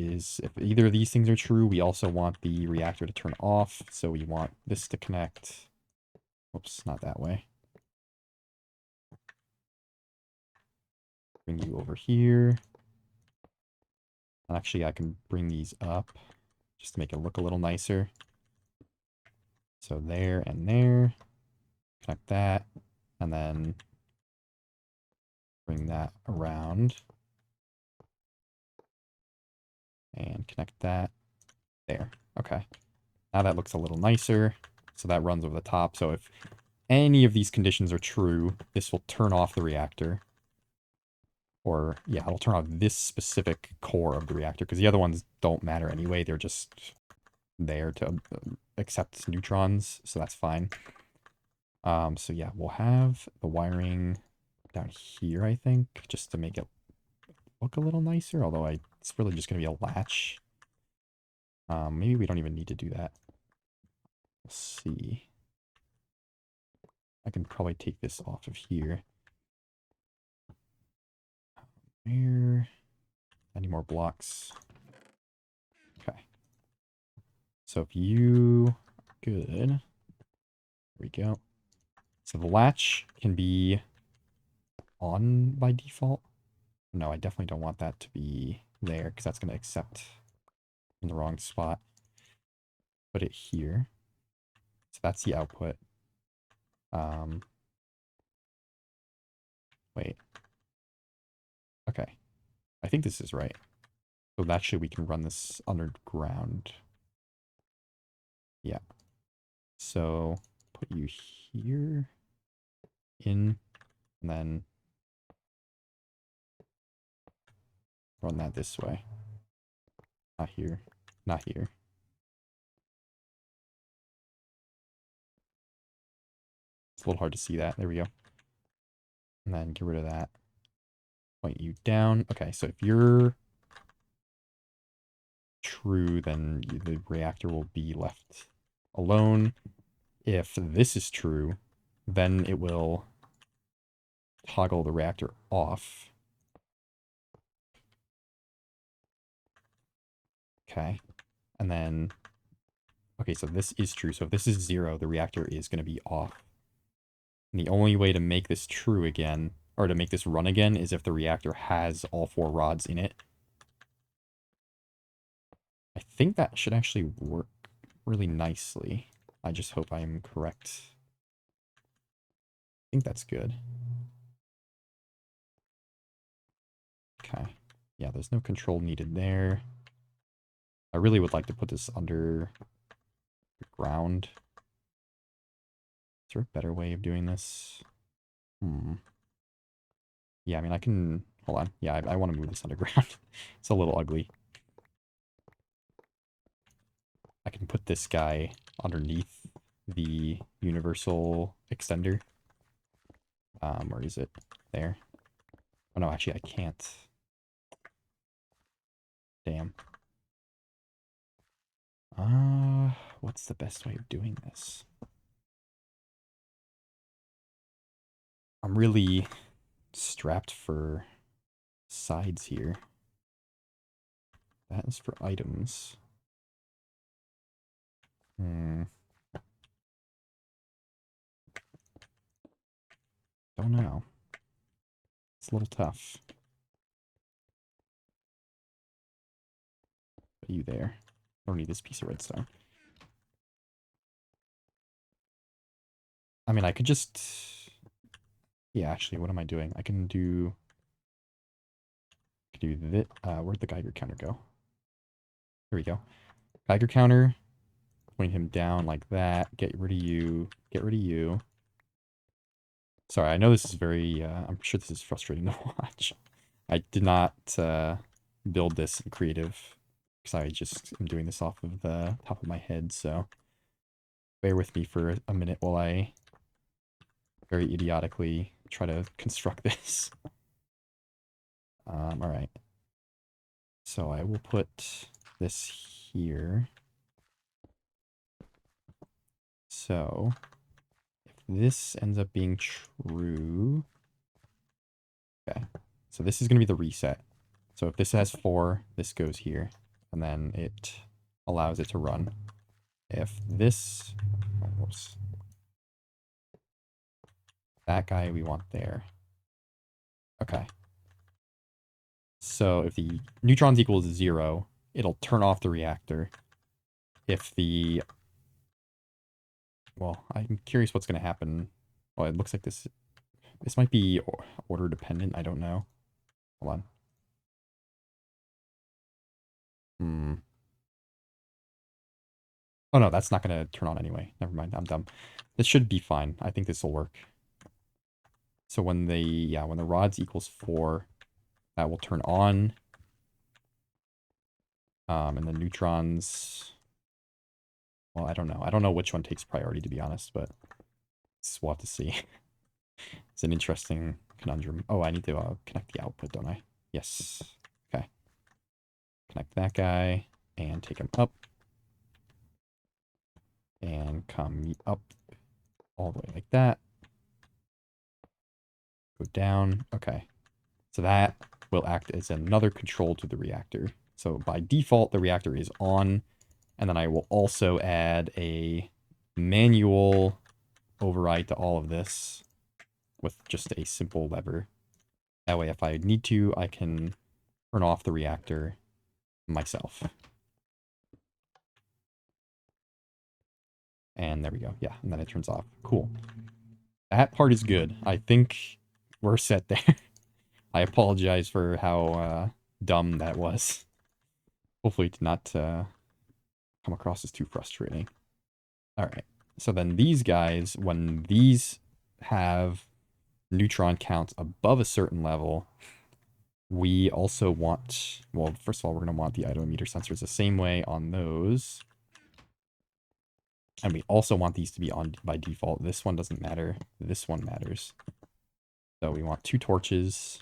either of these things are true, we also want the reactor to turn off. So we want this to connect. Oops, not that way. Bring you over here. Actually, I can bring these up just to make it look a little nicer. So there and there. Connect that. And then bring that around. And connect that there. Okay. Now that looks a little nicer. So that runs over the top. So if any of these conditions are true, this will turn off the reactor. Or, yeah, it'll turn off this specific core of the reactor, because the other ones don't matter anyway. They're just there to accept neutrons, so that's fine. So yeah, we'll have the wiring down here, I think, just to make it look a little nicer, although it's really just going to be a latch. Maybe we don't even need to do that. Let's see. I can probably take this off of here. Here. Any more blocks? Okay. So if you... Good. There we go. So the latch can be on by default. No, I definitely don't want that to be there, because that's going to accept in the wrong spot. Put it here. So that's the output. Wait. Okay. I think this is right. So actually we can run this underground. Yeah. So put you here, in, and then run that this way. Not here. Not here. It's a little hard to see that. There we go. And then get rid of that. Point you down. Okay, so if you're true, then the reactor will be left alone. If this is true, then it will toggle the reactor off. Okay. And then, okay, so this is true. So if this is 0, the reactor is going to be off. And the only way to make this true again, or to make this run again, is if the reactor has all 4 rods in it. I think that should actually work really nicely. I just hope I am correct. I think that's good. Okay. Yeah, there's no control needed there. I really would like to put this under the ground. Is there a better way of doing this? Yeah, I mean, I can... Hold on. Yeah, I want to move this underground. It's a little ugly. I can put this guy underneath the universal extender. Where is it? There. Oh, no, actually, I can't. Damn. What's the best way of doing this? I'm really strapped for sides here. That is for items. Don't know. It's a little tough. Put you there. I don't need this piece of redstone. I mean, I could just... Yeah, actually, what am I doing? I can do this. Where'd the Geiger counter go? Here we go. Geiger counter. Point him down like that. Get rid of you. Get rid of you. Sorry, I know this is very, I'm sure this is frustrating to watch. I did not build this in creative because I just am doing this off of the top of my head, so bear with me for a minute while I very idiotically try to construct this. All right. So I will put this here. So if this ends up being true, okay. So this is going to be the reset. So if this has 4, this goes here, and then it allows it to run. If this, oh, whoops, that guy we want there. Okay. So if the neutrons equals 0, it'll turn off the reactor. If the, well, I'm curious what's going to happen. Well, it looks like this might be order dependent. I don't know. Hold on. Oh no, that's not going to turn on anyway. Never mind, I'm dumb. This should be fine. I think this will work. So when when the rods equals 4, that will turn on. And the neutrons, well, I don't know. I don't know which one takes priority, to be honest, but we'll have to see. It's an interesting conundrum. Oh, I need to connect the output, don't I? Yes. Okay. Connect that guy and take him up. And come up all the way like that. Go down. Okay. So that will act as another control to the reactor. So by default, the reactor is on. And then I will also add a manual override to all of this with just a simple lever. That way, if I need to, I can turn off the reactor myself. And there we go. Yeah, and then it turns off. Cool. That part is good. I think we're set there. I apologize for how dumb that was. Hopefully it did not come across as too frustrating. All right. So then these guys, when these have neutron counts above a certain level, we also want, well, first of all, we're going to want the iodometer sensors the same way on those. And we also want these to be on by default. This one doesn't matter. This one matters. So we want 2 torches.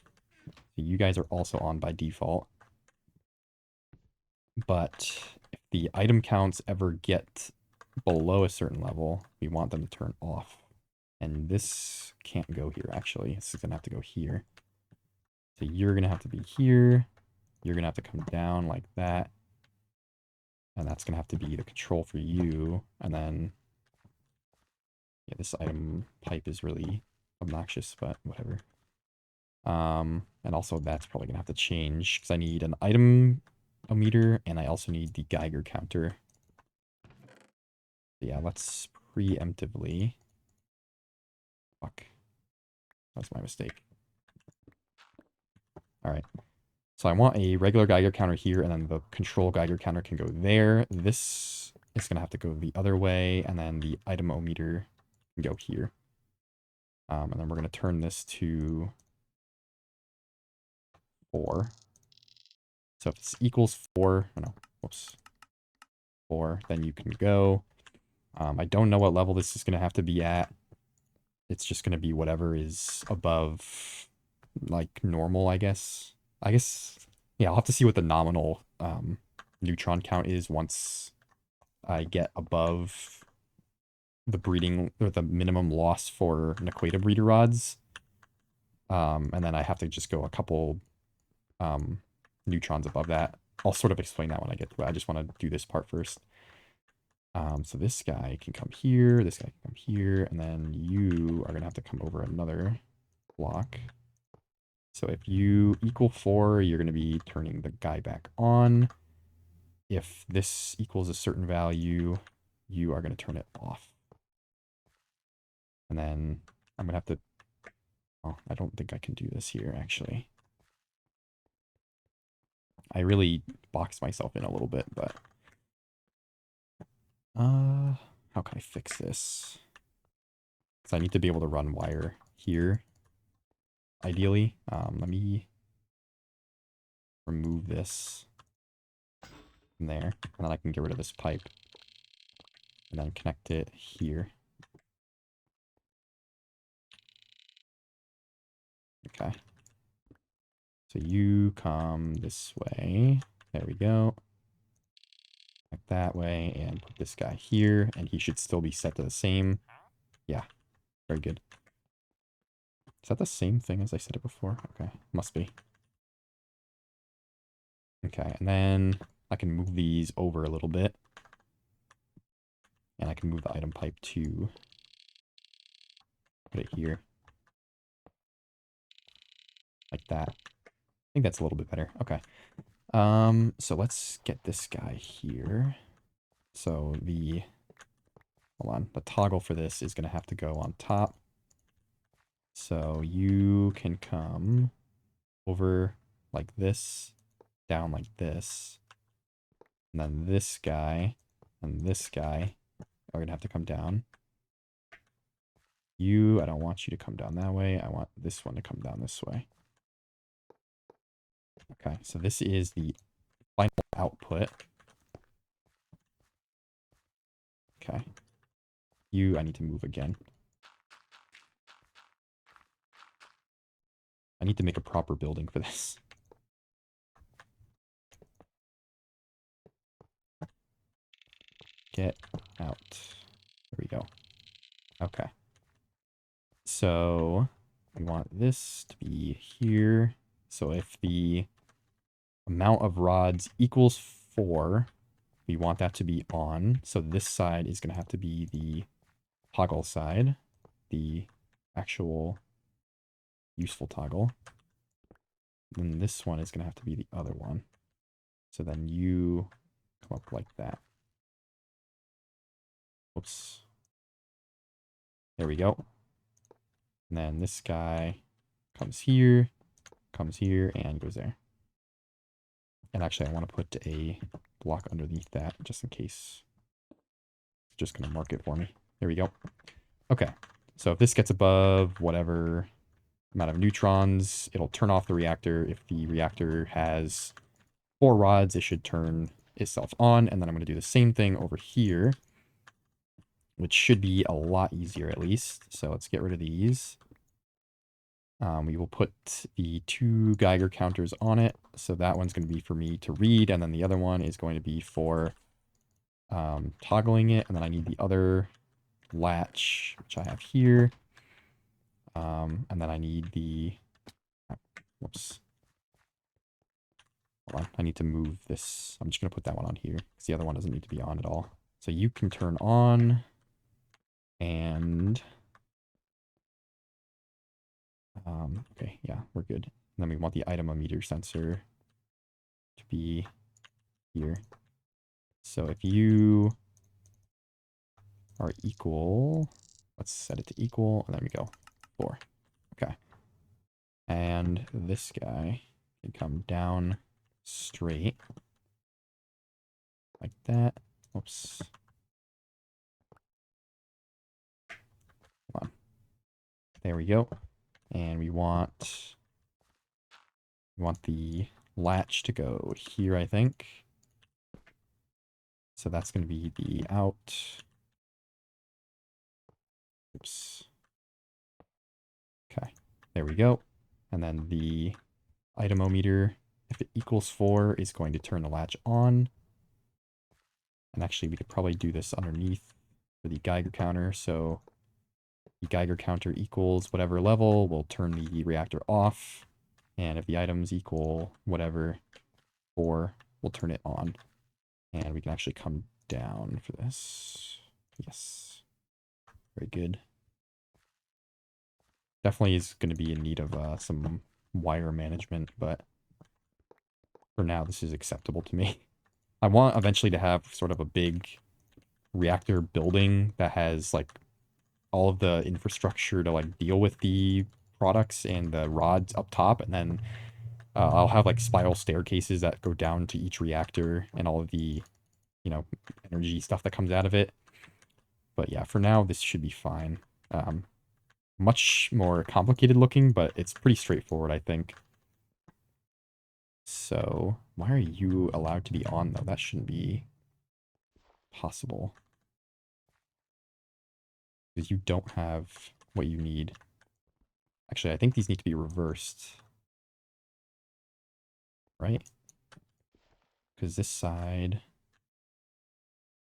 So you guys are also on by default. But if the item counts ever get below a certain level, we want them to turn off. And this can't go here, actually. This is going to have to go here. So you're going to have to be here. You're going to have to come down like that. And that's going to have to be the control for you. And then, yeah, this item pipe is really obnoxious, but whatever. And also that's probably going to have to change because I need an item meter and I also need the Geiger counter. Yeah, let's preemptively. Fuck. That's my mistake. All right. So I want a regular Geiger counter here, and then the control Geiger counter can go there. This is going to have to go the other way, and then the item-o-meter can go here. And then we're going to turn this to 4. So if this equals 4, oh no, whoops, 4, then you can go. I don't know what level this is going to have to be at. It's just going to be whatever is above, like, normal, I guess. Yeah, I'll have to see what the nominal neutron count is once I get above the breeding, or the minimum loss for Naquadah breeder rods. And then I have to just go a couple neutrons above that. I'll sort of explain that when I get to it. I just want to do this part first. So this guy can come here, this guy can come here, and then you are going to have to come over another block. So if you equal 4, you're going to be turning the guy back on. If this equals a certain value, you are going to turn it off. And then I'm going to have to, oh, I don't think I can do this here, actually. I really boxed myself in a little bit, but how can I fix this? Because I need to be able to run wire here, ideally. Let me remove this from there, and then I can get rid of this pipe, and then connect it here. Okay. So you come this way. There we go. Like that way, and put this guy here, and he should still be set to the same. Yeah, very good. Is that the same thing as I said it before? Okay, must be. Okay, and then I can move these over a little bit. And I can move the item pipe to put it here. Like that. I think that's a little bit better. Okay. So let's get this guy here. So hold on, the toggle for this is going to have to go on top. So you can come over like this, down like this, and then this guy and this guy are going to have to come down. I don't want you to come down that way. I want this one to come down this way. Okay, so this is the final output. Okay. I need to move again. I need to make a proper building for this. Get out. There we go. Okay. So we want this to be here. So if the amount of rods equals 4, we want that to be on. So this side is going to have to be the toggle side, the actual useful toggle. Then this one is going to have to be the other one. So then you come up like that. Oops. There we go. And then this guy comes here, and goes there. And actually, I want to put a block underneath that just in case. It's just going to mark it for me. There we go. Okay. So if this gets above whatever amount of neutrons, it'll turn off the reactor. If the reactor has 4 rods, it should turn itself on. And then I'm going to do the same thing over here, which should be a lot easier at least. So let's get rid of these. We will put the 2 Geiger counters on it. So that one's going to be for me to read, and then the other one is going to be for toggling it. And then I need the other latch, which I have here. And then I need the... Whoops. Hold on. I need to move this. I'm just going to put that one on here, because the other one doesn't need to be on at all. So you can turn on, and... okay, yeah, we're good. And then we want the itemometer sensor to be here. So if you are equal, let's set it to equal, and there we go, 4. Okay. And this guy can come down straight like that. Oops. Hold on. There we go. And we want the latch to go here, I think. So that's going to be the out. Oops. Okay, there we go. And then the itemometer, if it equals 4, is going to turn the latch on. And actually, we could probably do this underneath for the Geiger counter. So the Geiger counter equals whatever level, we'll turn the reactor off. And if the items equal whatever 4, we'll turn it on. And we can actually come down for this. Yes. Very good. Definitely is going to be in need of some wire management, but for now, this is acceptable to me. I want eventually to have sort of a big reactor building that has like all of the infrastructure to like deal with the products and the rods up top, and then I'll have like spiral staircases that go down to each reactor and all of the, you know, energy stuff that comes out of it. But yeah, for now, this should be fine. much more complicated looking, but it's pretty straightforward, I think. So, why are you allowed to be on, though? That shouldn't be possible. Because you don't have what you need. Actually, I think these need to be reversed. Right? Because this side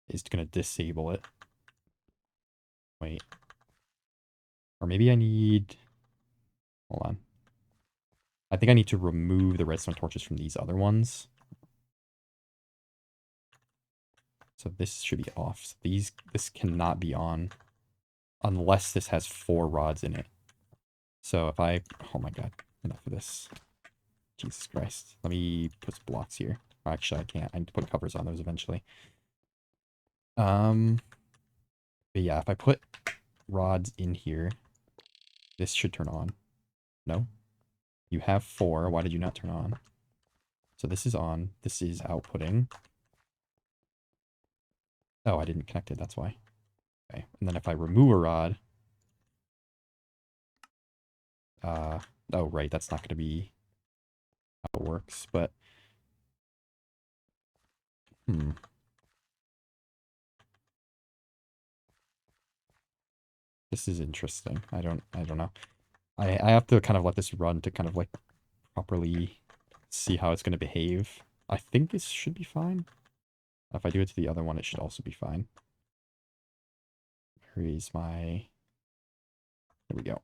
is going to disable it. Wait. Or maybe I need... Hold on. I think I need to remove the redstone torches from these other ones. So this should be off. So this cannot be on unless this has 4 rods in it. So if I... Oh my god. Enough of this. Jesus Christ. Let me put some blocks here. Actually, I can't. I need to put covers on those eventually. But yeah, if I put rods in here, this should turn on. No? You have 4. Why did you not turn on? So this is on. This is outputting. Oh, I didn't connect it. That's why. Okay. And then if I remove a rod... oh, right. That's not going to be how it works, but... This is interesting. I don't know. I have to kind of let this run to kind of like properly see how it's going to behave. I think this should be fine. If I do it to the other one, it should also be fine. Where is my... There we go.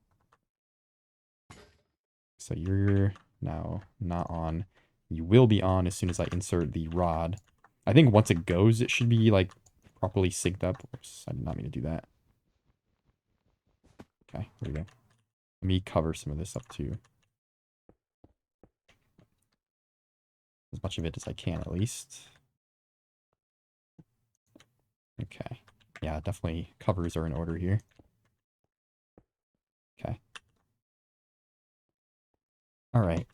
So you're now not on. You will be on as soon as I insert the rod. I think once it goes, it should be like properly synced up. Oops, I did not mean to do that. Okay, there we go. Let me cover some of this up too. As much of it as I can, at least. Okay. Yeah, definitely covers are in order here. Okay. Alright.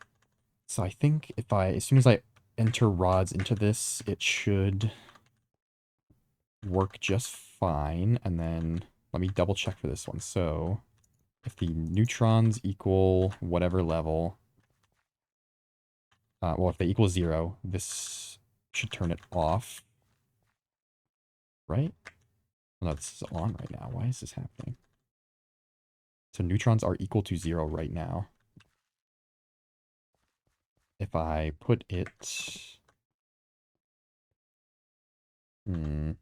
So I think if as soon as I enter rods into this, it should work just fine. And then let me double check for this one. So if the neutrons equal whatever level, well, if they equal 0, this should turn it off. Right? No, this is on right now. Why is this happening? So neutrons are equal to 0 right now. If I put it... If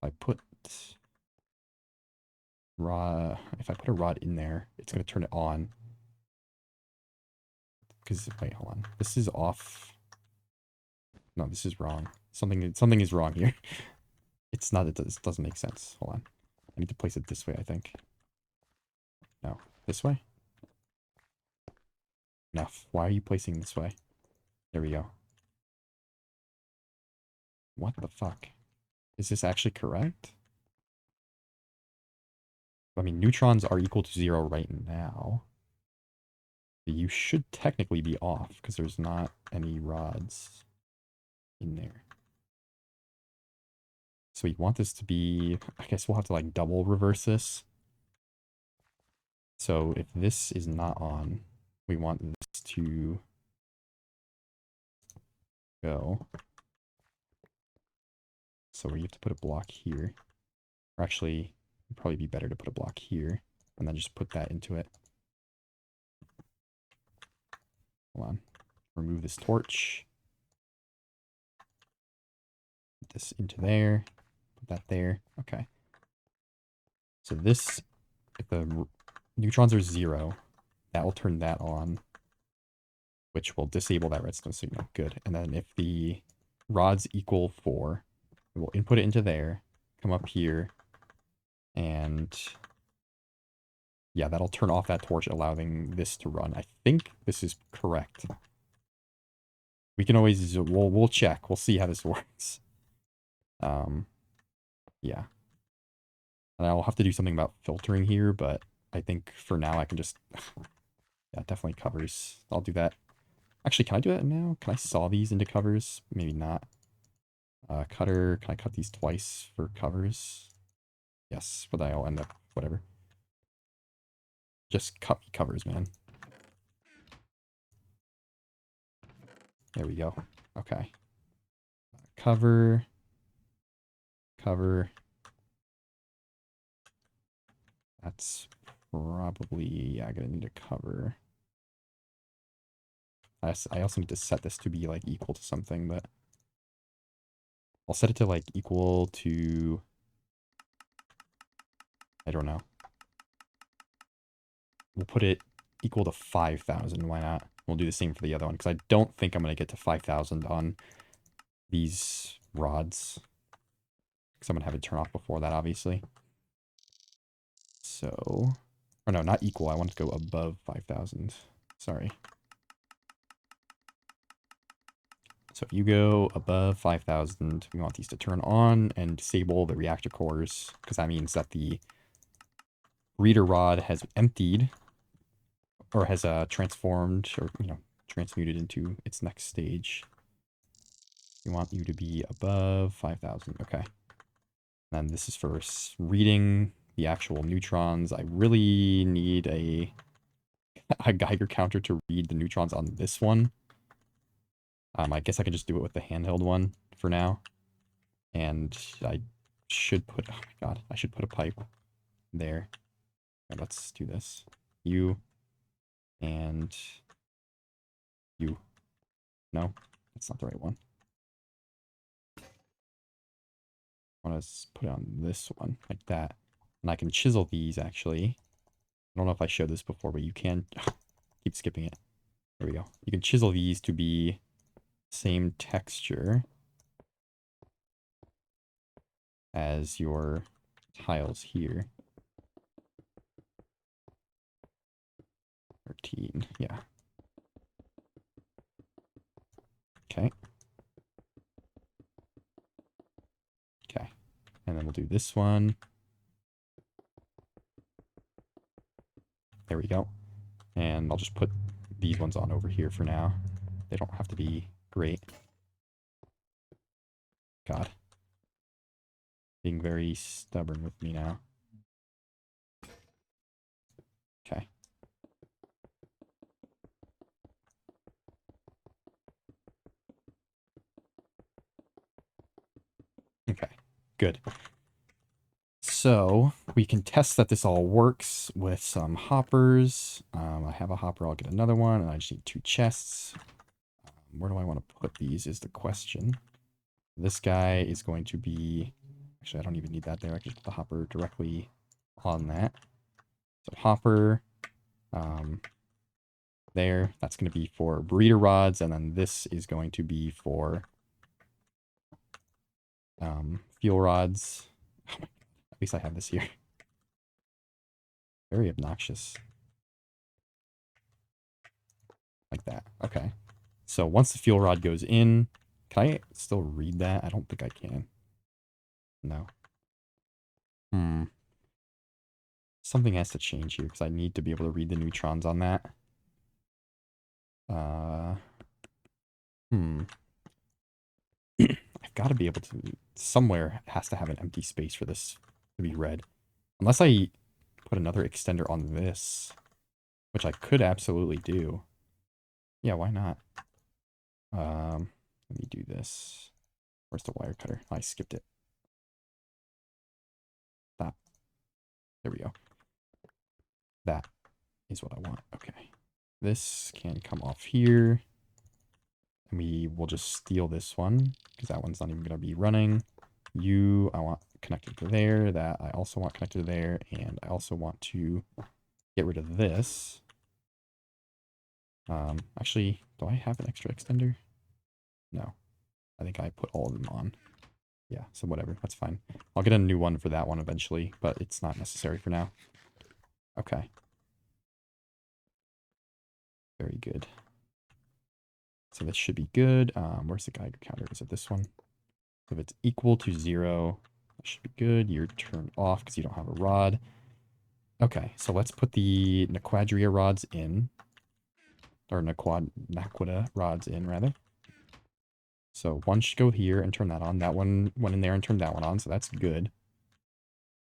I put if I put a rod in there, it's going to turn it on. Because, wait, hold on. This is off. No, this is wrong. Something is wrong here. It's not, it doesn't make sense. Hold on. I need to place it this way, I think. No, this way? No, why are you placing this way? There we go. What the fuck? Is this actually correct? I mean, neutrons are equal to 0 right now. You should technically be off, because there's not any rods in there. So we want this to be... I guess we'll have to, like, double reverse this. So if this is not on, we want this to go. So we have to put a block here. Or actually, it'd probably be better to put a block here, and then just put that into it. Hold on. Remove this torch. Put this into there. Put that there. Okay. So this, if the neutrons are 0, that will turn that on, which will disable that redstone signal. Good. And then if the rods equal 4, we'll input it into there, come up here, and yeah, that'll turn off that torch, allowing this to run. I think this is correct. We can always, we'll check. We'll see how this works. Yeah. And I'll have to do something about filtering here, but I think for now I can just, yeah, definitely covers. I'll do that. Actually, can I do that now? Can I saw these into covers? Maybe not. Cutter, can I cut these twice for covers? Yes, but I'll end up whatever. Just cut me covers, man. There we go. Okay. Cover. Cover. That's probably, yeah, gonna need a cover. I also need to set this to be like equal to something, but I'll set it to like equal to, I don't know. We'll put it equal to 5,000. Why not? We'll do the same for the other one because I don't think I'm going to get to 5,000 on these rods. Because I'm going to have it turn off before that, obviously. So, or no, not equal. I want to go above 5,000. Sorry. So if you go above 5,000, we want these to turn on and disable the reactor cores, because that means that the reader rod has emptied, or has transformed, or, you know, transmuted into its next stage. We want you to be above 5,000. Okay. And this is for reading the actual neutrons. I really need a Geiger counter to read the neutrons on this one. I guess I could just do it with the handheld one for now. And I should put, oh my god, I should put a pipe there. Right, let's do this. You and you. No, that's not the right one. I want to put it on this one, like that. And I can chisel these, actually. I don't know if I showed this before, but you can... keep skipping it. There we go. You can chisel these to be same texture as your tiles here. 13, yeah. Okay. Okay. And then we'll do this one. There we go. And I'll just put these ones on over here for now. They don't have to be great. God. Being very stubborn with me now. Okay. Okay, good. So we can test that this all works with some hoppers. I have a hopper, I'll get another one, and I just need 2 chests. Where do I want to put these is the question. This guy is going to be... Actually, I don't even need that there. I can put the hopper directly on that. So hopper, there. That's going to be for breeder rods, and then this is going to be for fuel rods. Oh my God. At least I have this here. Very obnoxious. Like that. Okay. So once the fuel rod goes in, can I still read that? I don't think I can. No. Something has to change here because I need to be able to read the neutrons on that. I've got to be able to... Somewhere has to have an empty space for this to be read. Unless I put another extender on this, which I could absolutely do. Yeah, why not? Let me do this. Where's the wire cutter? I skipped it. That. There we go. That is what I want. Okay. This can come off here. And we will just steal this one, because that one's not even going to be running. You, I want connected to there. That I also want connected to there. And I also want to get rid of this. Actually, do I have an extra extender? No. I think I put all of them on. Yeah, so whatever. That's fine. I'll get a new one for that one eventually, but it's not necessary for now. Okay. Very good. So this should be good. Where's the Geiger counter? Is it this one? If it's equal to 0, that should be good. You're turned off because you don't have a rod. Okay, so let's put the Naquadah rods in. Or Naquadah rods in, rather. So one should go here and turn that on. That one went in there and turned that one on, so that's good.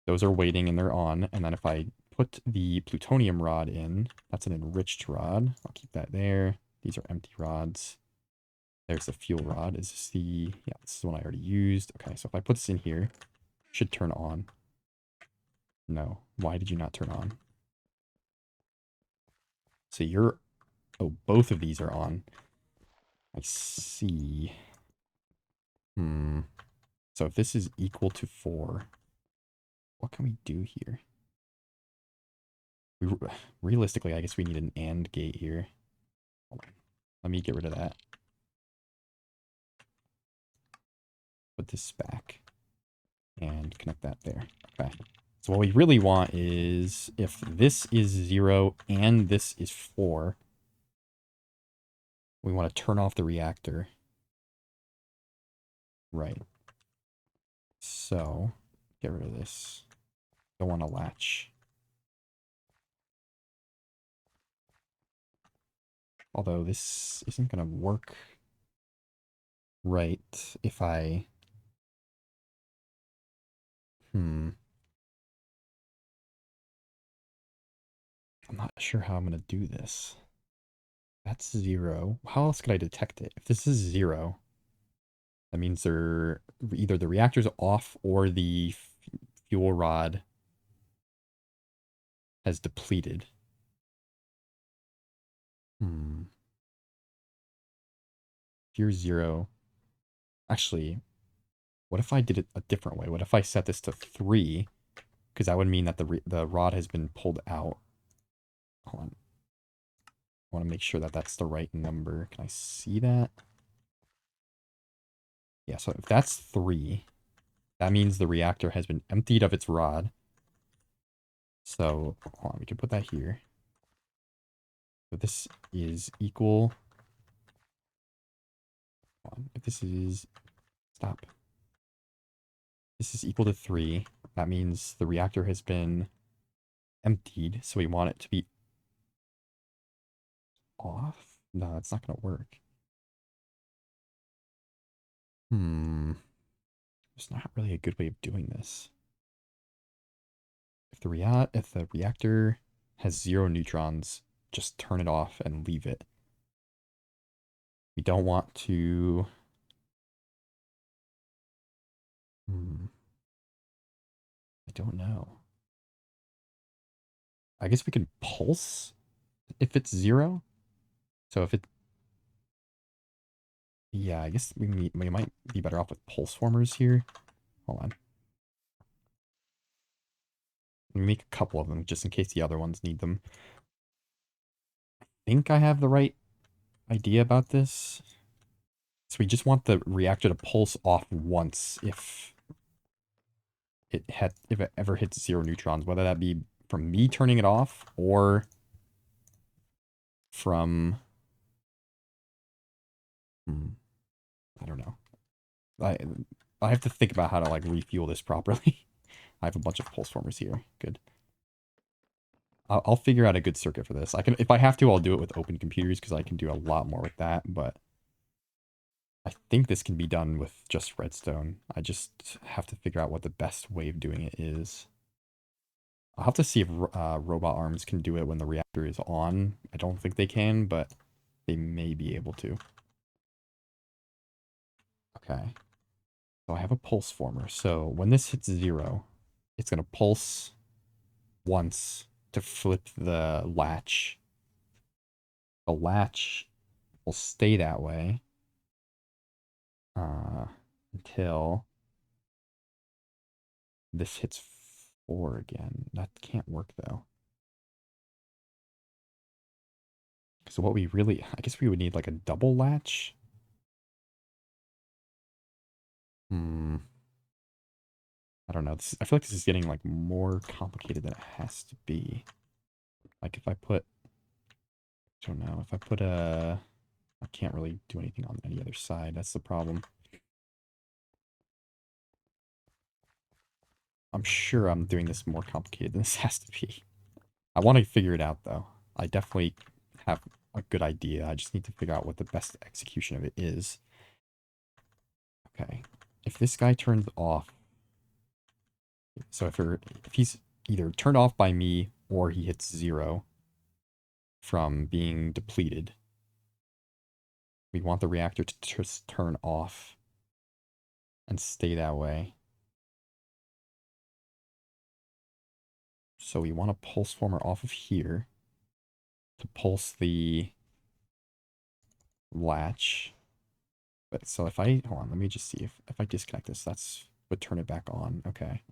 Those are waiting and they're on. And then if I put the plutonium rod in, that's an enriched rod. I'll keep that there. These are empty rods. There's the fuel rod. Is this the... Yeah, this is the one I already used. Okay, so if I put this in here, it should turn on. No. Why did you not turn on? So you're... Oh, both of these are on. I see. So if this is equal to 4, what can we do here? Realistically, I guess we need an AND gate here. Hold on. Let me get rid of that. Put this back. And connect that there. Okay. So what we really want is, if this is 0 and this is 4, we want to turn off the reactor. Right. So, get rid of this. Don't want to latch. Although this isn't going to work right if I... I'm not sure how I'm going to do this. That's 0. How else could I detect it? If this is 0, that means either the reactor's off or the fuel rod has depleted. Here's 0. Actually, what if I did it a different way? What if I set this to 3? Because that would mean that the rod has been pulled out. Hold on. I want to make sure that that's the right number. Can I see that? Yeah, so if that's 3, that means the reactor has been emptied of its rod. So, hold on, we can put that here. So this is equal... Hold on, if this is... Stop. This is equal to 3. That means the reactor has been emptied, so we want it to be off? No, that's not going to work. There's not really a good way of doing this. If the reactor has 0 neutrons, just turn it off and leave it. We don't want to... I don't know. I guess we could pulse if it's 0. So if it... Yeah, I guess we might be better off with pulse formers here. Hold on. Let me make a couple of them just in case the other ones need them. I think I have the right idea about this. So we just want the reactor to pulse off once if it ever hits 0 neutrons, whether that be from me turning it off or from I don't know. I have to think about how to like refuel this properly. I have a bunch of pulse formers here. Good. I'll figure out a good circuit for this. If I have to, I'll do it with open computers because I can do a lot more with that, but I think this can be done with just redstone. I just have to figure out what the best way of doing it is. I'll have to see if robot arms can do it when the reactor is on. I don't think they can, but they may be able to. Okay. So I have a pulse former. So when this hits 0, it's going to pulse once to flip the latch. The latch will stay that way until this hits 4 again. That can't work though. So what we really, I guess we would need like a double latch. I don't know. I feel like this is getting like more complicated than it has to be. Like if I put, I don't know, if I put I can't really do anything on any other side. That's the problem. I'm sure I'm doing this more complicated than this has to be. I want to figure it out though. I definitely have a good idea. I just need to figure out what the best execution of it is. Okay. If this guy turns off, So if he's either turned off by me or he hits 0 from being depleted, we want the reactor to just turn off and stay that way. So we want a pulse former off of here to pulse the latch. But so if I, hold on, let me just see if I disconnect this, that's would turn it back on. Okay.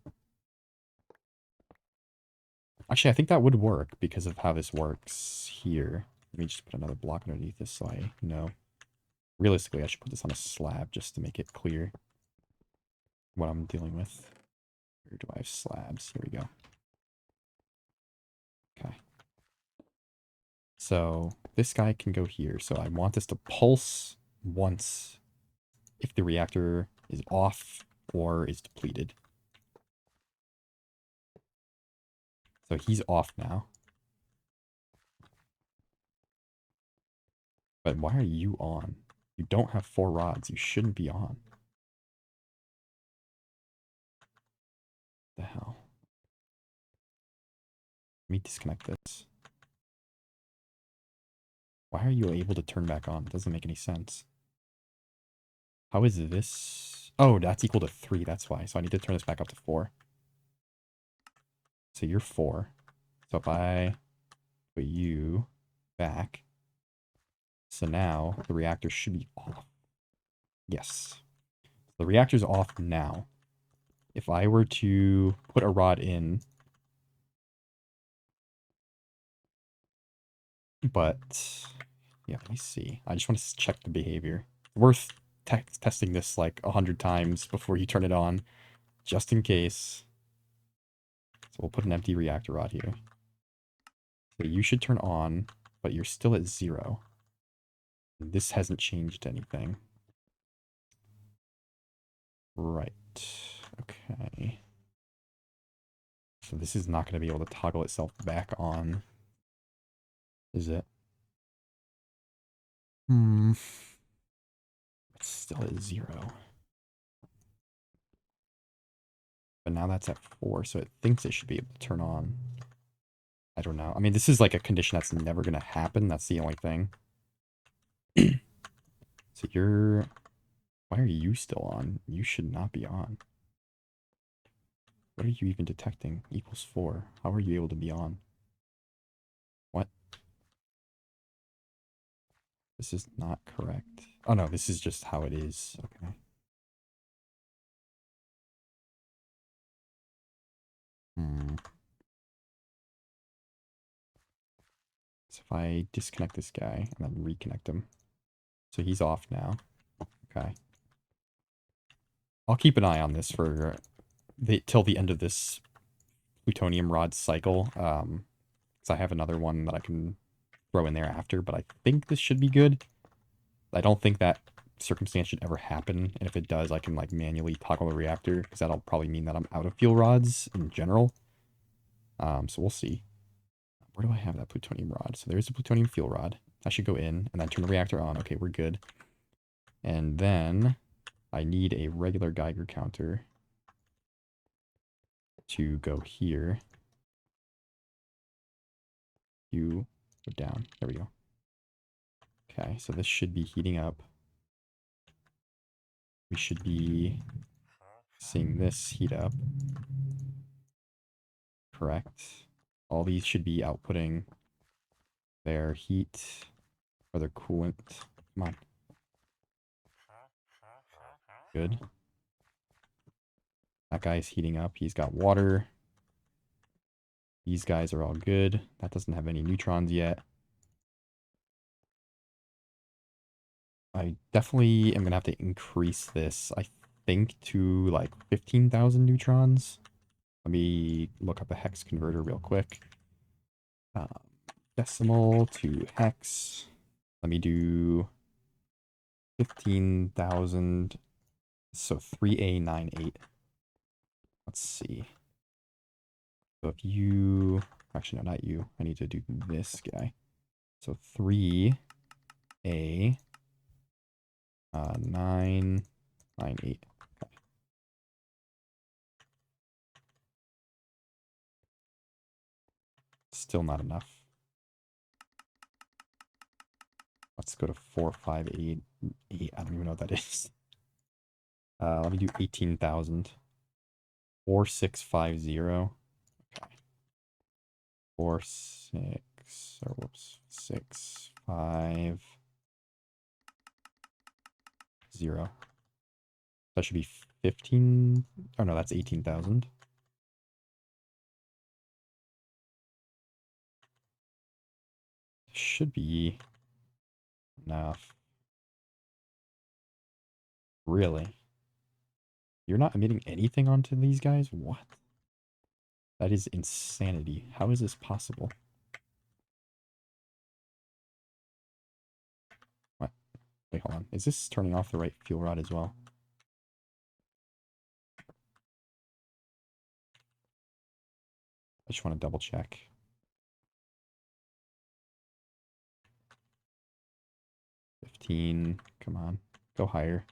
Actually, I think that would work because of how this works here. Let me just put another block underneath this so I know. Realistically, I should put this on a slab just to make it clear what I'm dealing with. Where do I have slabs? Here we go. Okay. So this guy can go here. So I want this to pulse once if the reactor is off or is depleted. So he's off now. But why are you on? You don't have 4 rods. You shouldn't be on. The hell? Let me disconnect this. Why are you able to turn back on? It doesn't make any sense. How is this? Oh, that's equal to 3. That's why. So I need to turn this back up to 4. So you're 4. So if I put you back. So now the reactor should be off. Yes. The reactor's off now. If I were to put a rod in, but yeah, let me see. I just want to check the behavior. Worth testing this like 100 times before you turn it on, just in case. So we'll put an empty reactor rod here. So you should turn on, but you're still at 0. This hasn't changed anything. Right. Okay. So this is not going to be able to toggle itself back on. Is it? It's still at 0. But now that's at 4, so it thinks it should be able to turn on. I don't know. I mean, this is like a condition that's never going to happen. That's the only thing. So you're... Why are you still on? You should not be on. What are you even detecting? Equals 4. How are you able to be on? What? This is not correct. Oh no, this is just how it is. Okay. So if I disconnect this guy and then reconnect him. So he's off now. Okay. I'll keep an eye on this for till the end of this plutonium rod cycle. Because I have another one that I can throw in there after, but I think this should be good. I don't think that circumstance should ever happen, and if it does, I can like manually toggle the reactor, because that'll probably mean that I'm out of fuel rods in general. So we'll see. Where do I have that plutonium rod? So there's a plutonium fuel rod. I should go in and then turn the reactor on. Okay, we're good. And then I need a regular Geiger counter to go here. You go down. There we go. Okay, so this should be heating up. We should be seeing this heat up. Correct. All these should be outputting their heat or their coolant. Come on. Good. That guy's heating up. He's got water. These guys are all good. That doesn't have any neutrons yet. I definitely am going to have to increase this, I think, to like 15,000 neutrons. Let me look up a hex converter real quick. Decimal to hex. Let me do 15,000. So 3A98. Let's see. So if you... Actually, no, not you. I need to do this guy. So 3A 998. Okay. Still not enough. Let's go to 4588. I don't even know what that is. Let me do 18,000. 4650. Okay. 650. That should be 15. Oh no, that's 18,000. Should be enough. Really? You're not emitting anything onto these guys? What? That is insanity. How is this possible? What? Wait, hold on. Is this turning off the right fuel rod as well? I just want to double check. 15. Come on. Go higher.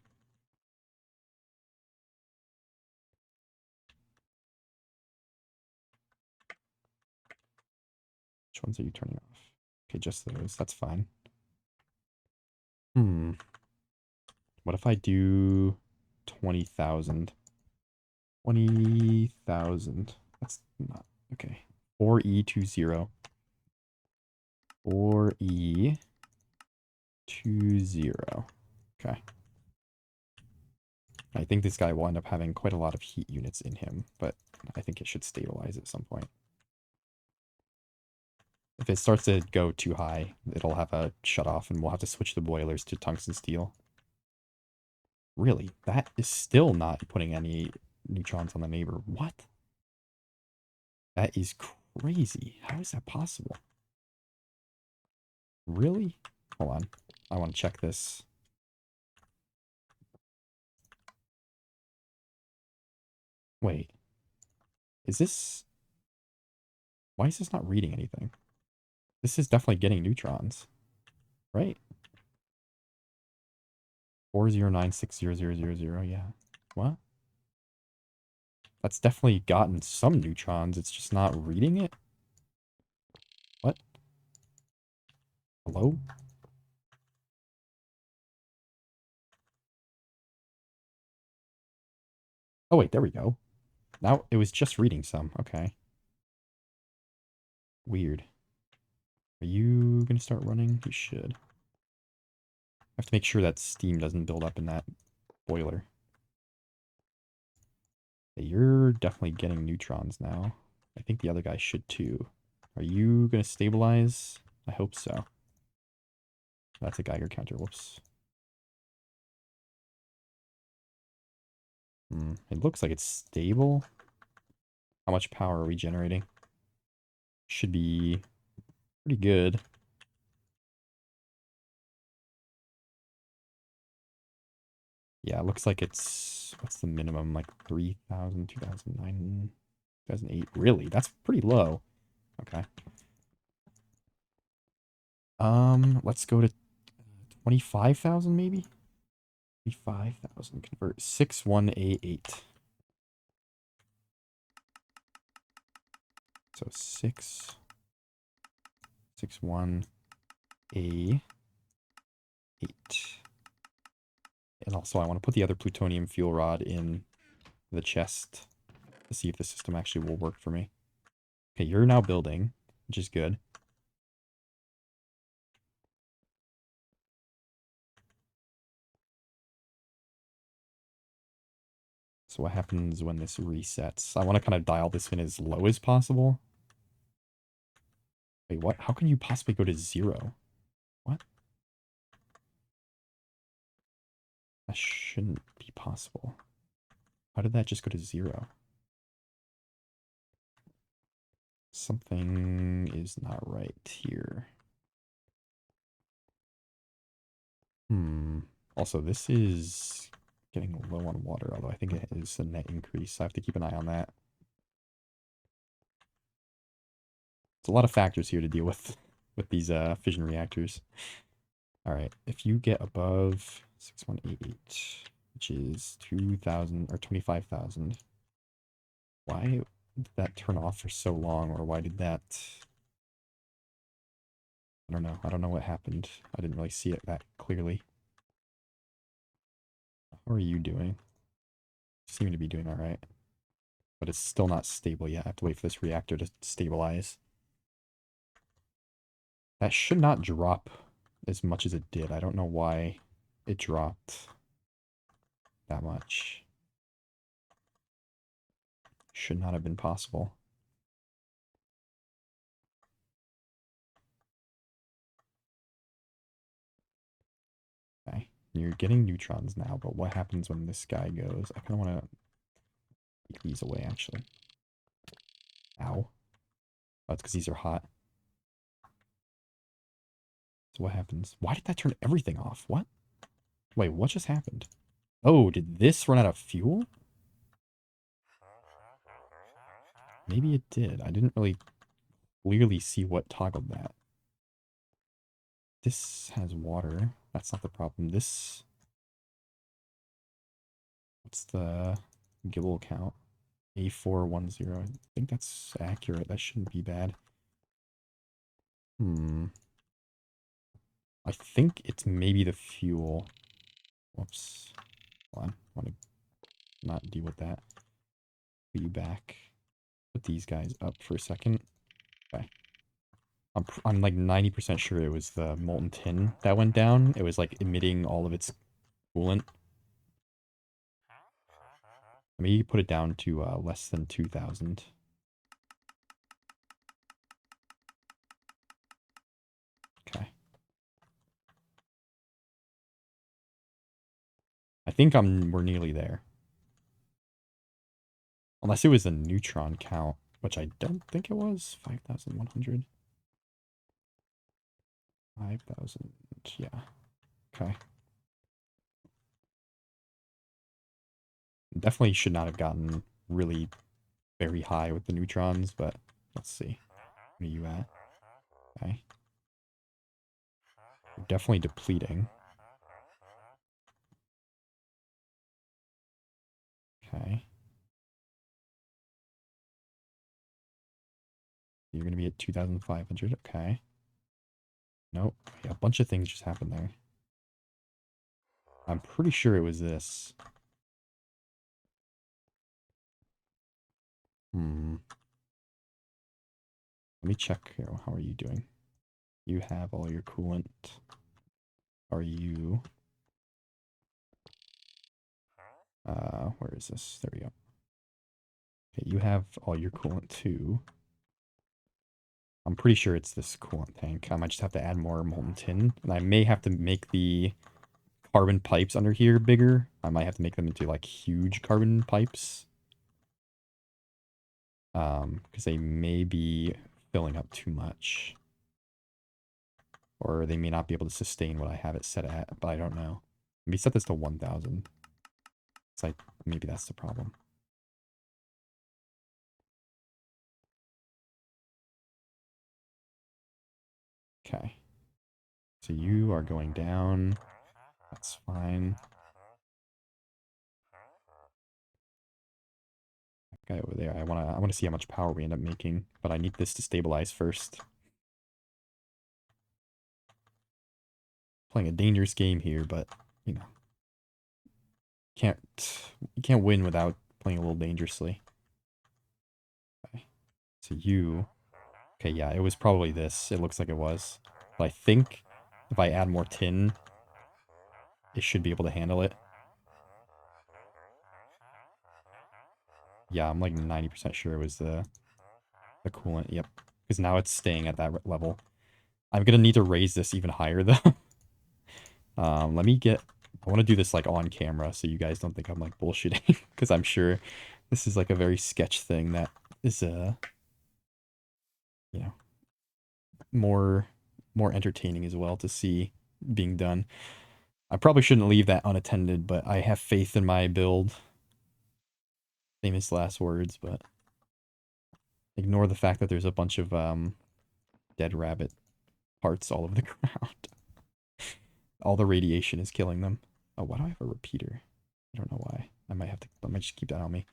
Which ones are you turning off? Okay, just those. That's fine. What if I do 20,000? 20,000. That's not... Okay. 4E20. 4E20. Okay. I think this guy will end up having quite a lot of heat units in him, but I think it should stabilize at some point. If it starts to go too high, it'll have a shut off and we'll have to switch the boilers to tungsten steel. Really? That is still not putting any neutrons on the neighbor. What? That is crazy. How is that possible? Really? Hold on. I want to check this. Wait. Is this... Why is this not reading anything? This is definitely getting neutrons. Right? 4096000. Yeah. What? That's definitely gotten some neutrons. It's just not reading it? What? Hello? Oh, wait. There we go. Now it was just reading some. Okay. Weird. Are you going to start running? You should. I have to make sure that steam doesn't build up in that boiler. Okay, you're definitely getting neutrons now. I think the other guy should too. Are you going to stabilize? I hope so. That's a Geiger counter. Whoops. It looks like it's stable. How much power are we generating? Should be pretty good. Yeah, it looks like it's... What's the minimum? Like 3,000, 2009, 2008. Really? That's pretty low. Okay. Let's go to 25,000 maybe? 25,000. Convert 6188. So 6188. And also I want to put the other plutonium fuel rod in the chest to see if the system actually will work for me. Okay, you're now building, which is good. So what happens when this resets? I want to kind of dial this in as low as possible. Wait, what? How can you possibly go to 0? What? That shouldn't be possible. How did that just go to 0? Something is not right here. Also, this is getting low on water, although I think it is a net increase. I have to keep an eye on that. It's a lot of factors here to deal with these fission reactors. All right, if you get above 6188, which is 2,000 or 25,000, why did that turn off for so long, or why did that I don't know. I don't know what happened. I didn't really see it that clearly. How are you doing? You seem to be doing alright. But it's still not stable yet. I have to wait for this reactor to stabilize. That should not drop as much as it did. I don't know why it dropped that much. Should not have been possible. Okay, you're getting neutrons now, but what happens when this guy goes? I kind of want to take these away, actually. Ow. Oh, it's because these are hot. So what happens? Why did that turn everything off? What? Wait, what just happened? Oh, did this run out of fuel? Maybe it did. I didn't really clearly see what toggled that. This has water. That's not the problem. This... What's the Gibble count? A410. I think that's accurate. That shouldn't be bad. I think it's maybe the fuel. Whoops. Hold on. I want to not deal with that. Put you back. Put these guys up for a second. Okay. I'm like 90% sure it was the molten tin that went down. It was like emitting all of its coolant. Maybe put it down to less than 2,000. Okay. I think we're nearly there. Unless it was a neutron count, which I don't think it was. 5,100. 5,000. Yeah. Okay. Definitely should not have gotten really very high with the neutrons, but let's see. Where are you at? Okay. You're definitely depleting. Okay. You're going to be at 2,500. Okay. Nope. Yeah, a bunch of things just happened there. I'm pretty sure it was this. Let me check here. How are you doing? You have all your coolant. Are you... where is this? There we go. Okay, you have all your coolant too. I'm pretty sure it's this coolant tank. I might just have to add more molten tin. And I may have to make the carbon pipes under here bigger. I might have to make them into like huge carbon pipes. Because they may be filling up too much. Or they may not be able to sustain what I have it set at, but I don't know. Let me set this to 1,000. It's like, maybe that's the problem. Okay. So you are going down. That's fine. That guy over there, I wanna see how much power we end up making, but I need this to stabilize first. Playing a dangerous game here, but you know. You can't win without playing a little dangerously. Okay. So you... Okay, yeah, it was probably this. It looks like it was. But I think if I add more tin, it should be able to handle it. Yeah, I'm like 90% sure it was the coolant. Yep. Because now it's staying at that level. I'm going to need to raise this even higher, though. Let me get... I want to do this, like, on camera so you guys don't think I'm, like, bullshitting. Because I'm sure this is, like, a very sketch thing that is, you know, more entertaining as well to see being done. I probably shouldn't leave that unattended, but I have faith in my build. Famous last words, but ignore the fact that there's a bunch of dead rabbit parts all over the ground. All the radiation is killing them. Oh, why do I have a repeater? I don't know why. I might just keep that on me.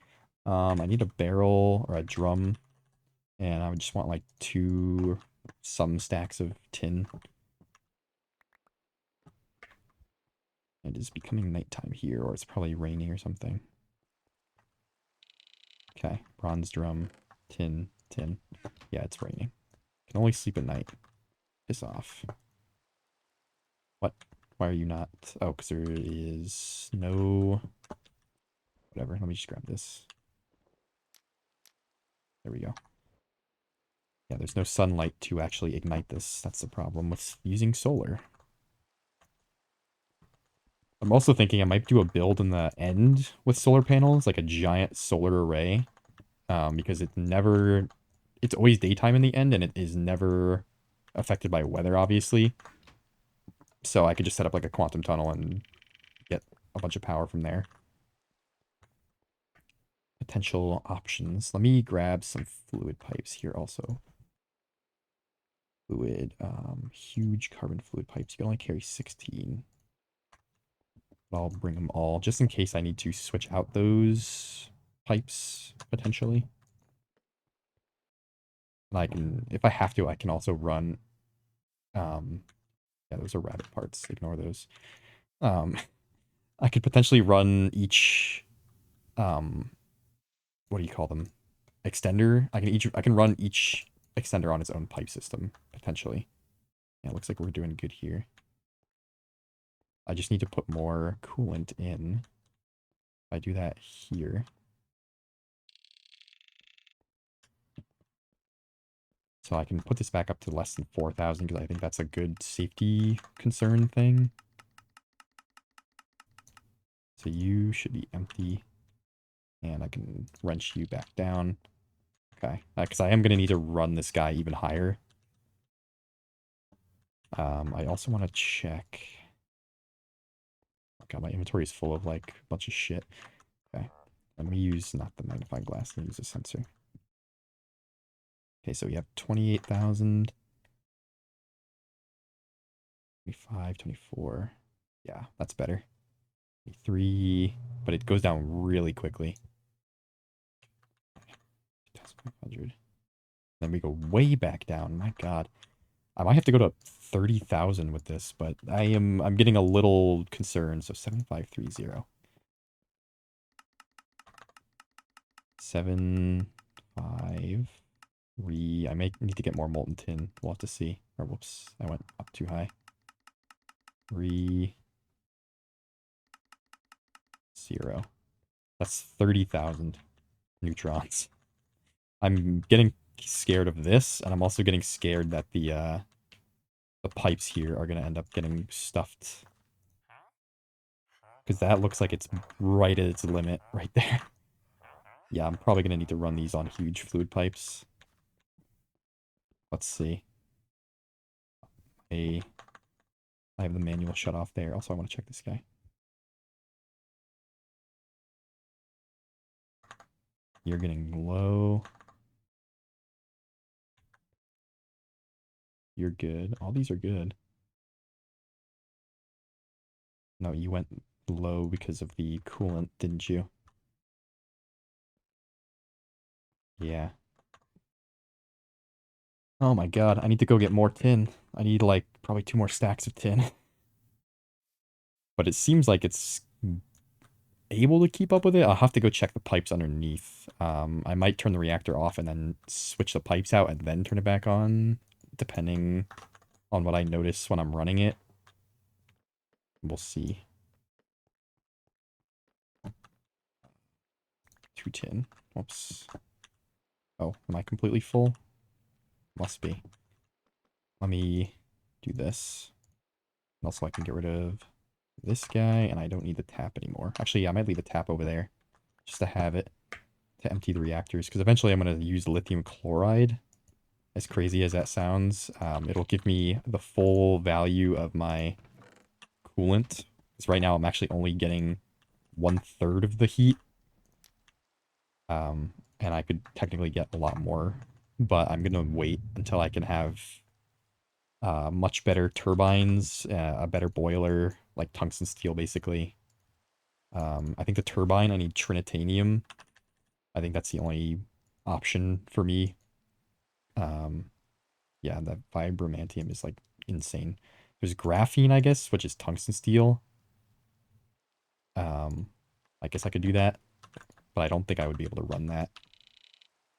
I need a barrel or a drum, and I would just want like 2 some stacks of tin. It is becoming nighttime here, or it's probably raining or something. Okay, bronze drum, tin, tin. Yeah, it's raining. Can only sleep at night. Piss off. What? Why are you not? Oh, because there is no... Whatever, let me just grab this. There we go. Yeah, there's no sunlight to actually ignite this. That's the problem with using solar. I'm also thinking I might do a build in the end with solar panels, like a giant solar array. Because it's always daytime in the end, and it is never affected by weather, obviously. So I could just set up like a quantum tunnel and get a bunch of power from there. Potential options. Let me grab some fluid pipes here also. Fluid, huge carbon fluid pipes. You can only carry 16. But I'll bring them all, just in case I need to switch out those pipes, potentially. And I can, if I have to, I can also run, yeah, those are rabbit parts. Ignore those. I could potentially run each, what do you call them? Extender. I can run each extender on its own pipe system, potentially. Yeah, it looks like we're doing good here. I just need to put more coolant in. If I do that here. So I can put this back up to less than 4,000 because I think that's a good safety concern thing. So you should be empty. And I can wrench you back down. Okay. Because I am going to need to run this guy even higher. I also want to check... Oh god, my inventory is full of, like, a bunch of shit. Okay. Let me use, not the magnifying glass, let me use a sensor. Okay, so we have 28,000. 25, 24. Yeah, that's better. 3, but it goes down really quickly. 2,500. Then we go way back down. My god. I might have to go to 30,000 with this, but I'm getting a little concerned. So 7530. 7, 5, 3. I may need to get more molten tin. We'll have to see. Or whoops, I went up too high. 3, 0. That's 30,000 neutrons. I'm getting scared of this, and I'm also getting scared that the pipes here are going to end up getting stuffed. Because that looks like it's right at its limit right there. Yeah, I'm probably going to need to run these on huge fluid pipes. Let's see. I have the manual shut off there. Also, I want to check this guy. You're getting low. You're good. All these are good. No, you went low because of the coolant, didn't you? Yeah. Oh my god, I need to go get more tin. I need, like, probably 2 more stacks of tin. But it seems like it's able to keep up with it. I'll have to go check the pipes underneath. I might turn the reactor off and then switch the pipes out and then turn it back on, depending on what I notice when I'm running it. We'll see. 2 tin. Whoops. Oh, am I completely full? Must be. Let me do this. And also I can get rid of this guy, and I don't need the tap anymore. Actually, yeah, I might leave the tap over there, just to have it, to empty the reactors, because eventually I'm going to use lithium chloride. As crazy as that sounds, it'll give me the full value of my coolant. Because right now I'm actually only getting 1/3 of the heat. And I could technically get a lot more, but I'm going to wait until I can have much better turbines, a better boiler, like tungsten steel, basically. I think the turbine, I need trinitanium. I think that's the only option for me. Yeah, that vibromantium is like insane. There's graphene, I guess, which is tungsten steel. Um, I guess I could do that, but I don't think I would be able to run that.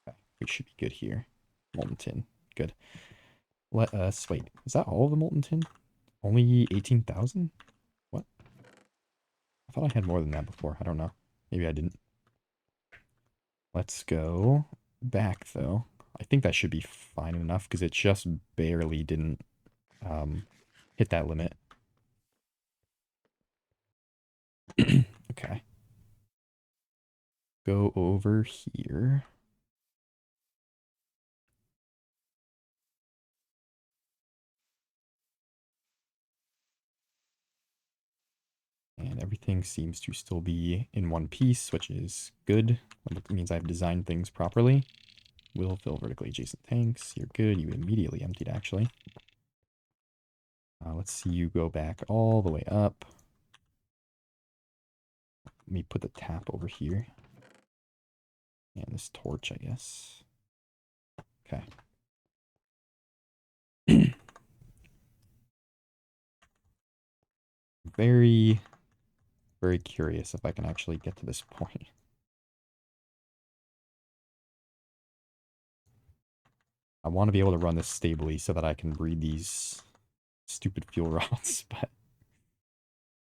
Okay, we should be good here. Molten tin, good. Let us wait. Is that all of the molten tin? Only 18,000? What? I thought I had more than that before. I don't know. Maybe I didn't. Let's go back though. I think that should be fine enough because it just barely didn't hit that limit. Okay. Go over here. And everything seems to still be in one piece, which is good. It means I've designed things properly. Will fill vertically adjacent tanks. You're good. You immediately emptied, actually. Let's see you go back all the way up. Let me put the tap over here. And this torch, I guess. Okay. Very, very curious if I can actually get to this point. I want to be able to run this stably so that I can breed these stupid fuel rods, but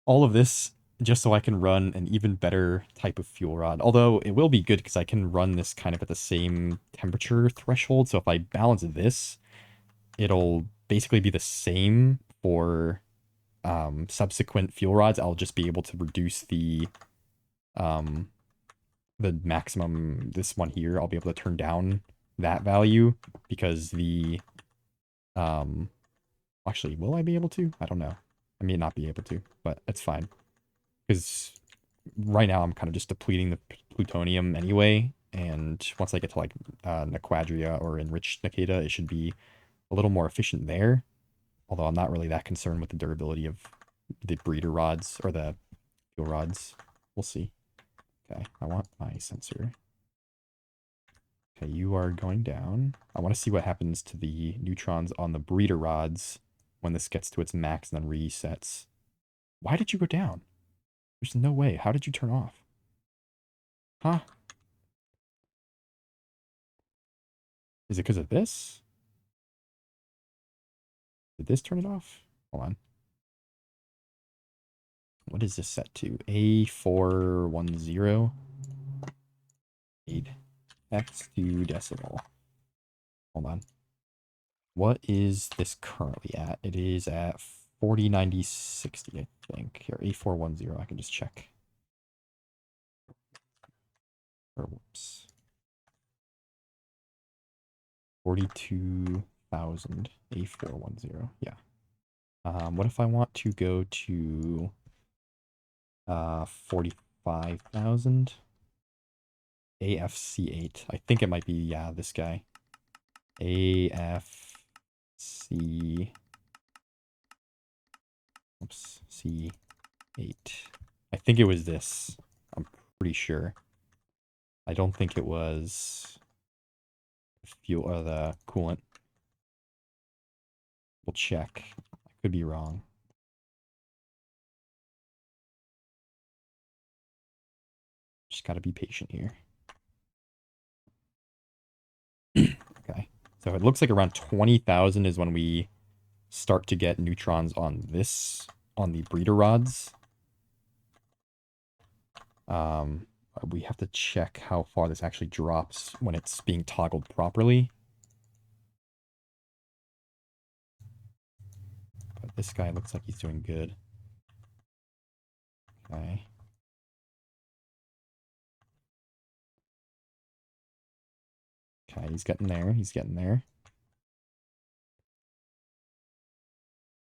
all of this just so I can run an even better type of fuel rod. Although it will be good because I can run this kind of at the same temperature threshold. So if I balance this, it'll basically be the same for subsequent fuel rods. I'll just be able to reduce um, the maximum, this one here, I'll be able to turn down that value because actually, will I be able to? I don't know. I may not be able to, but it's fine. Because right now I'm kind of just depleting the plutonium anyway, and once I get to like Naquadah or enriched Naquadah, it should be a little more efficient there. Although I'm not really that concerned with the durability of the breeder rods or the fuel rods. We'll see. Okay, I want my sensor. Okay, you are going down. I want to see what happens to the neutrons on the breeder rods when this gets to its max and then resets. Why did you go down? There's no way. How did you turn off? Huh? Is it because of this? Did this turn it off? Hold on. What is this set to? A410? 8 x2 decimal. Hold on. What is this currently at? It is at 409060, I think. Here, A410. I can just check. Or whoops. 42,000. A410. Yeah. What if I want to go to 45,000? AFC8. I think it might be, yeah, this guy. AFC. Oops. C8. I think it was this. I'm pretty sure. I don't think it was the fuel or the coolant. We'll check. I could be wrong. Just gotta be patient here. Okay. So it looks like around 20,000 is when we start to get neutrons on this, on the breeder rods. We have to check how far this actually drops when it's being toggled properly. But this guy looks like he's doing good. Okay. Okay, he's getting there. He's getting there.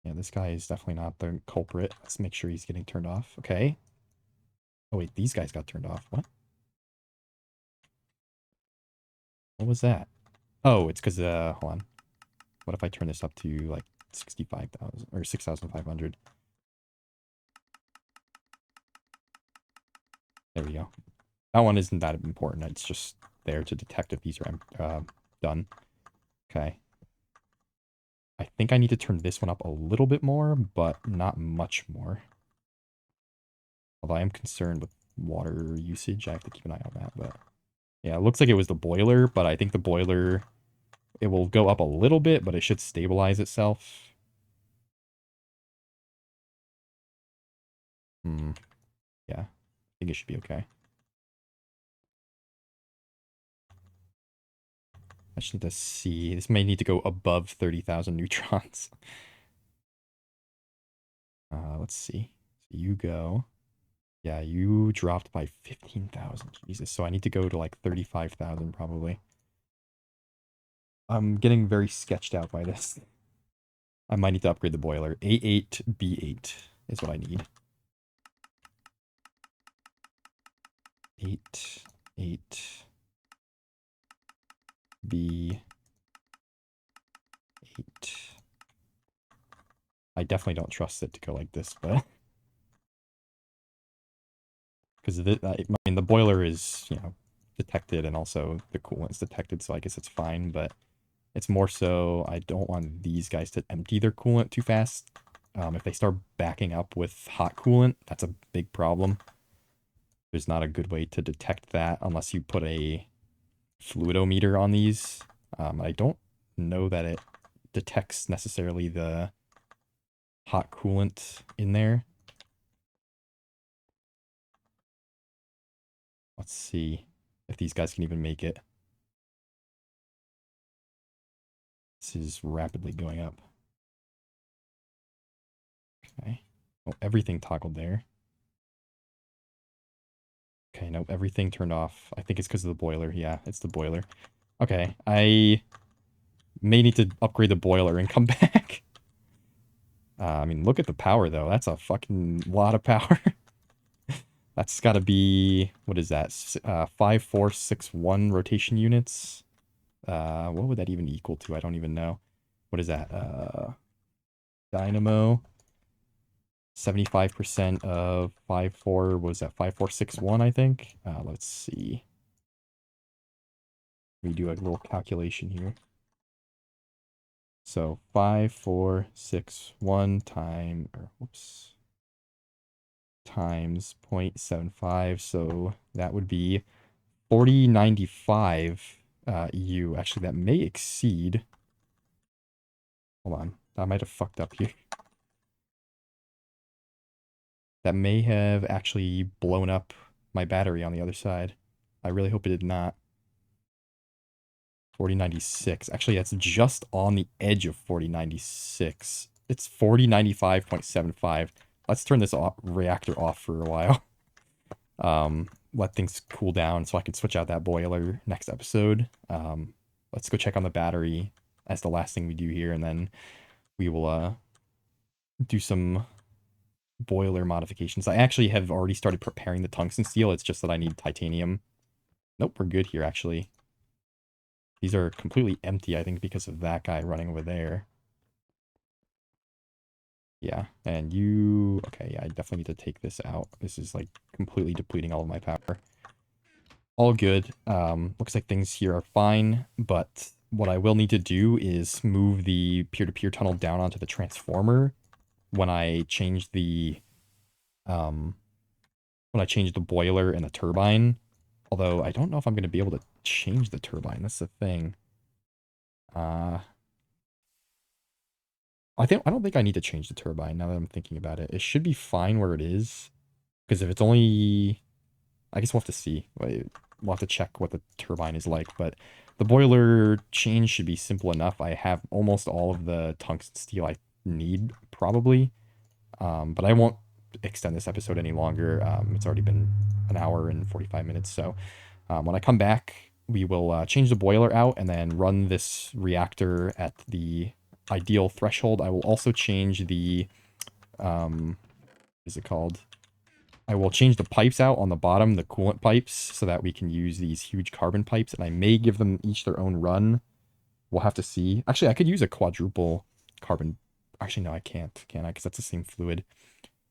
Yeah, this guy is definitely not the culprit. Let's make sure he's getting turned off. Okay. Oh, wait, these guys got turned off. What? What was that? Oh, it's because, hold on. What if I turn this up to, like, 65,000 or 6,500? There we go. That one isn't that important. It's just there to detect if these are done. Okay. I think I need to turn this one up a little bit more, but not much more. Although I am concerned with water usage. I have to keep an eye on that, but yeah, it looks like it was the boiler, but I think the boiler, it will go up a little bit, but it should stabilize itself. Yeah, I think it should be okay. I just need to see. This may need to go above 30,000 neutrons. Let's see. So you go. Yeah, you dropped by 15,000. Jesus. So I need to go to like 35,000 probably. I'm getting very sketched out by this. I might need to upgrade the boiler. A8, B8 is what I need. 8, 8, B8. I definitely don't trust it to go like this, but because I mean the boiler is, you know, detected and also the coolant's detected, so I guess it's fine, but it's more so I don't want these guys to empty their coolant too fast. If they start backing up with hot coolant, that's a big problem. There's not a good way to detect that unless you put a fluidometer on these. I don't know that it detects necessarily the hot coolant in there. Let's see if these guys can even make it. This is rapidly going up. Okay. Oh, everything toggled there. Okay, nope, everything turned off. I think it's because of the boiler. Yeah, it's the boiler. Okay, I may need to upgrade the boiler and come back. I mean, look at the power, though. That's a fucking lot of power. That's got to be, what is that? 5461 rotation units. What would that even equal to? I don't even know. What is that? Dynamo. 75% of 54, was that 5461, I think? Let's see. We do a little calculation here. So 5461 times 0.75. So that would be 4095 EU. Actually, that may exceed. Hold on. I might have fucked up here. That may have actually blown up my battery on the other side. I really hope it did not. 4096. Actually, that's just on the edge of 4096. It's 4095.75. Let's turn this reactor off for a while. Let things cool down so I can switch out that boiler next episode. Let's go check on the battery as the last thing we do here, and then we will do some boiler modifications. I actually have already started preparing the tungsten steel. It's just that I need titanium. Nope, we're good here, actually. These are completely empty, I think, because of that guy running over there. Yeah, and you... Okay, yeah, I definitely need to take this out. This is, like, completely depleting all of my power. All good. Looks like things here are fine, but what I will need to do is move the peer-to-peer tunnel down onto the transformer when I change the... when I change the boiler and the turbine. Although, I don't know if I'm going to be able to change the turbine. That's the thing. I don't think I need to change the turbine now that I'm thinking about it. It should be fine where it is. Because if it's only... I guess we'll have to see. We'll have to check what the turbine is like. But the boiler change should be simple enough. I have almost all of the tungsten steel I need, probably. But I won't extend this episode any longer. It's already been an hour and 45 minutes. So when I come back, we will change the boiler out and then run this reactor at the ideal threshold. I will also change the, what is it called? I will change the pipes out on the bottom, the coolant pipes, so that we can use these huge carbon pipes, and I may give them each their own run. We'll have to see. Actually, I could use a quadruple carbon. Actually, no, I can't, can I? Because that's the same fluid.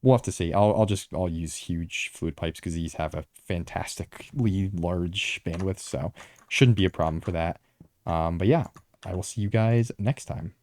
We'll have to see. I'll use huge fluid pipes because these have a fantastically large bandwidth, so shouldn't be a problem for that. But yeah, I will see you guys next time.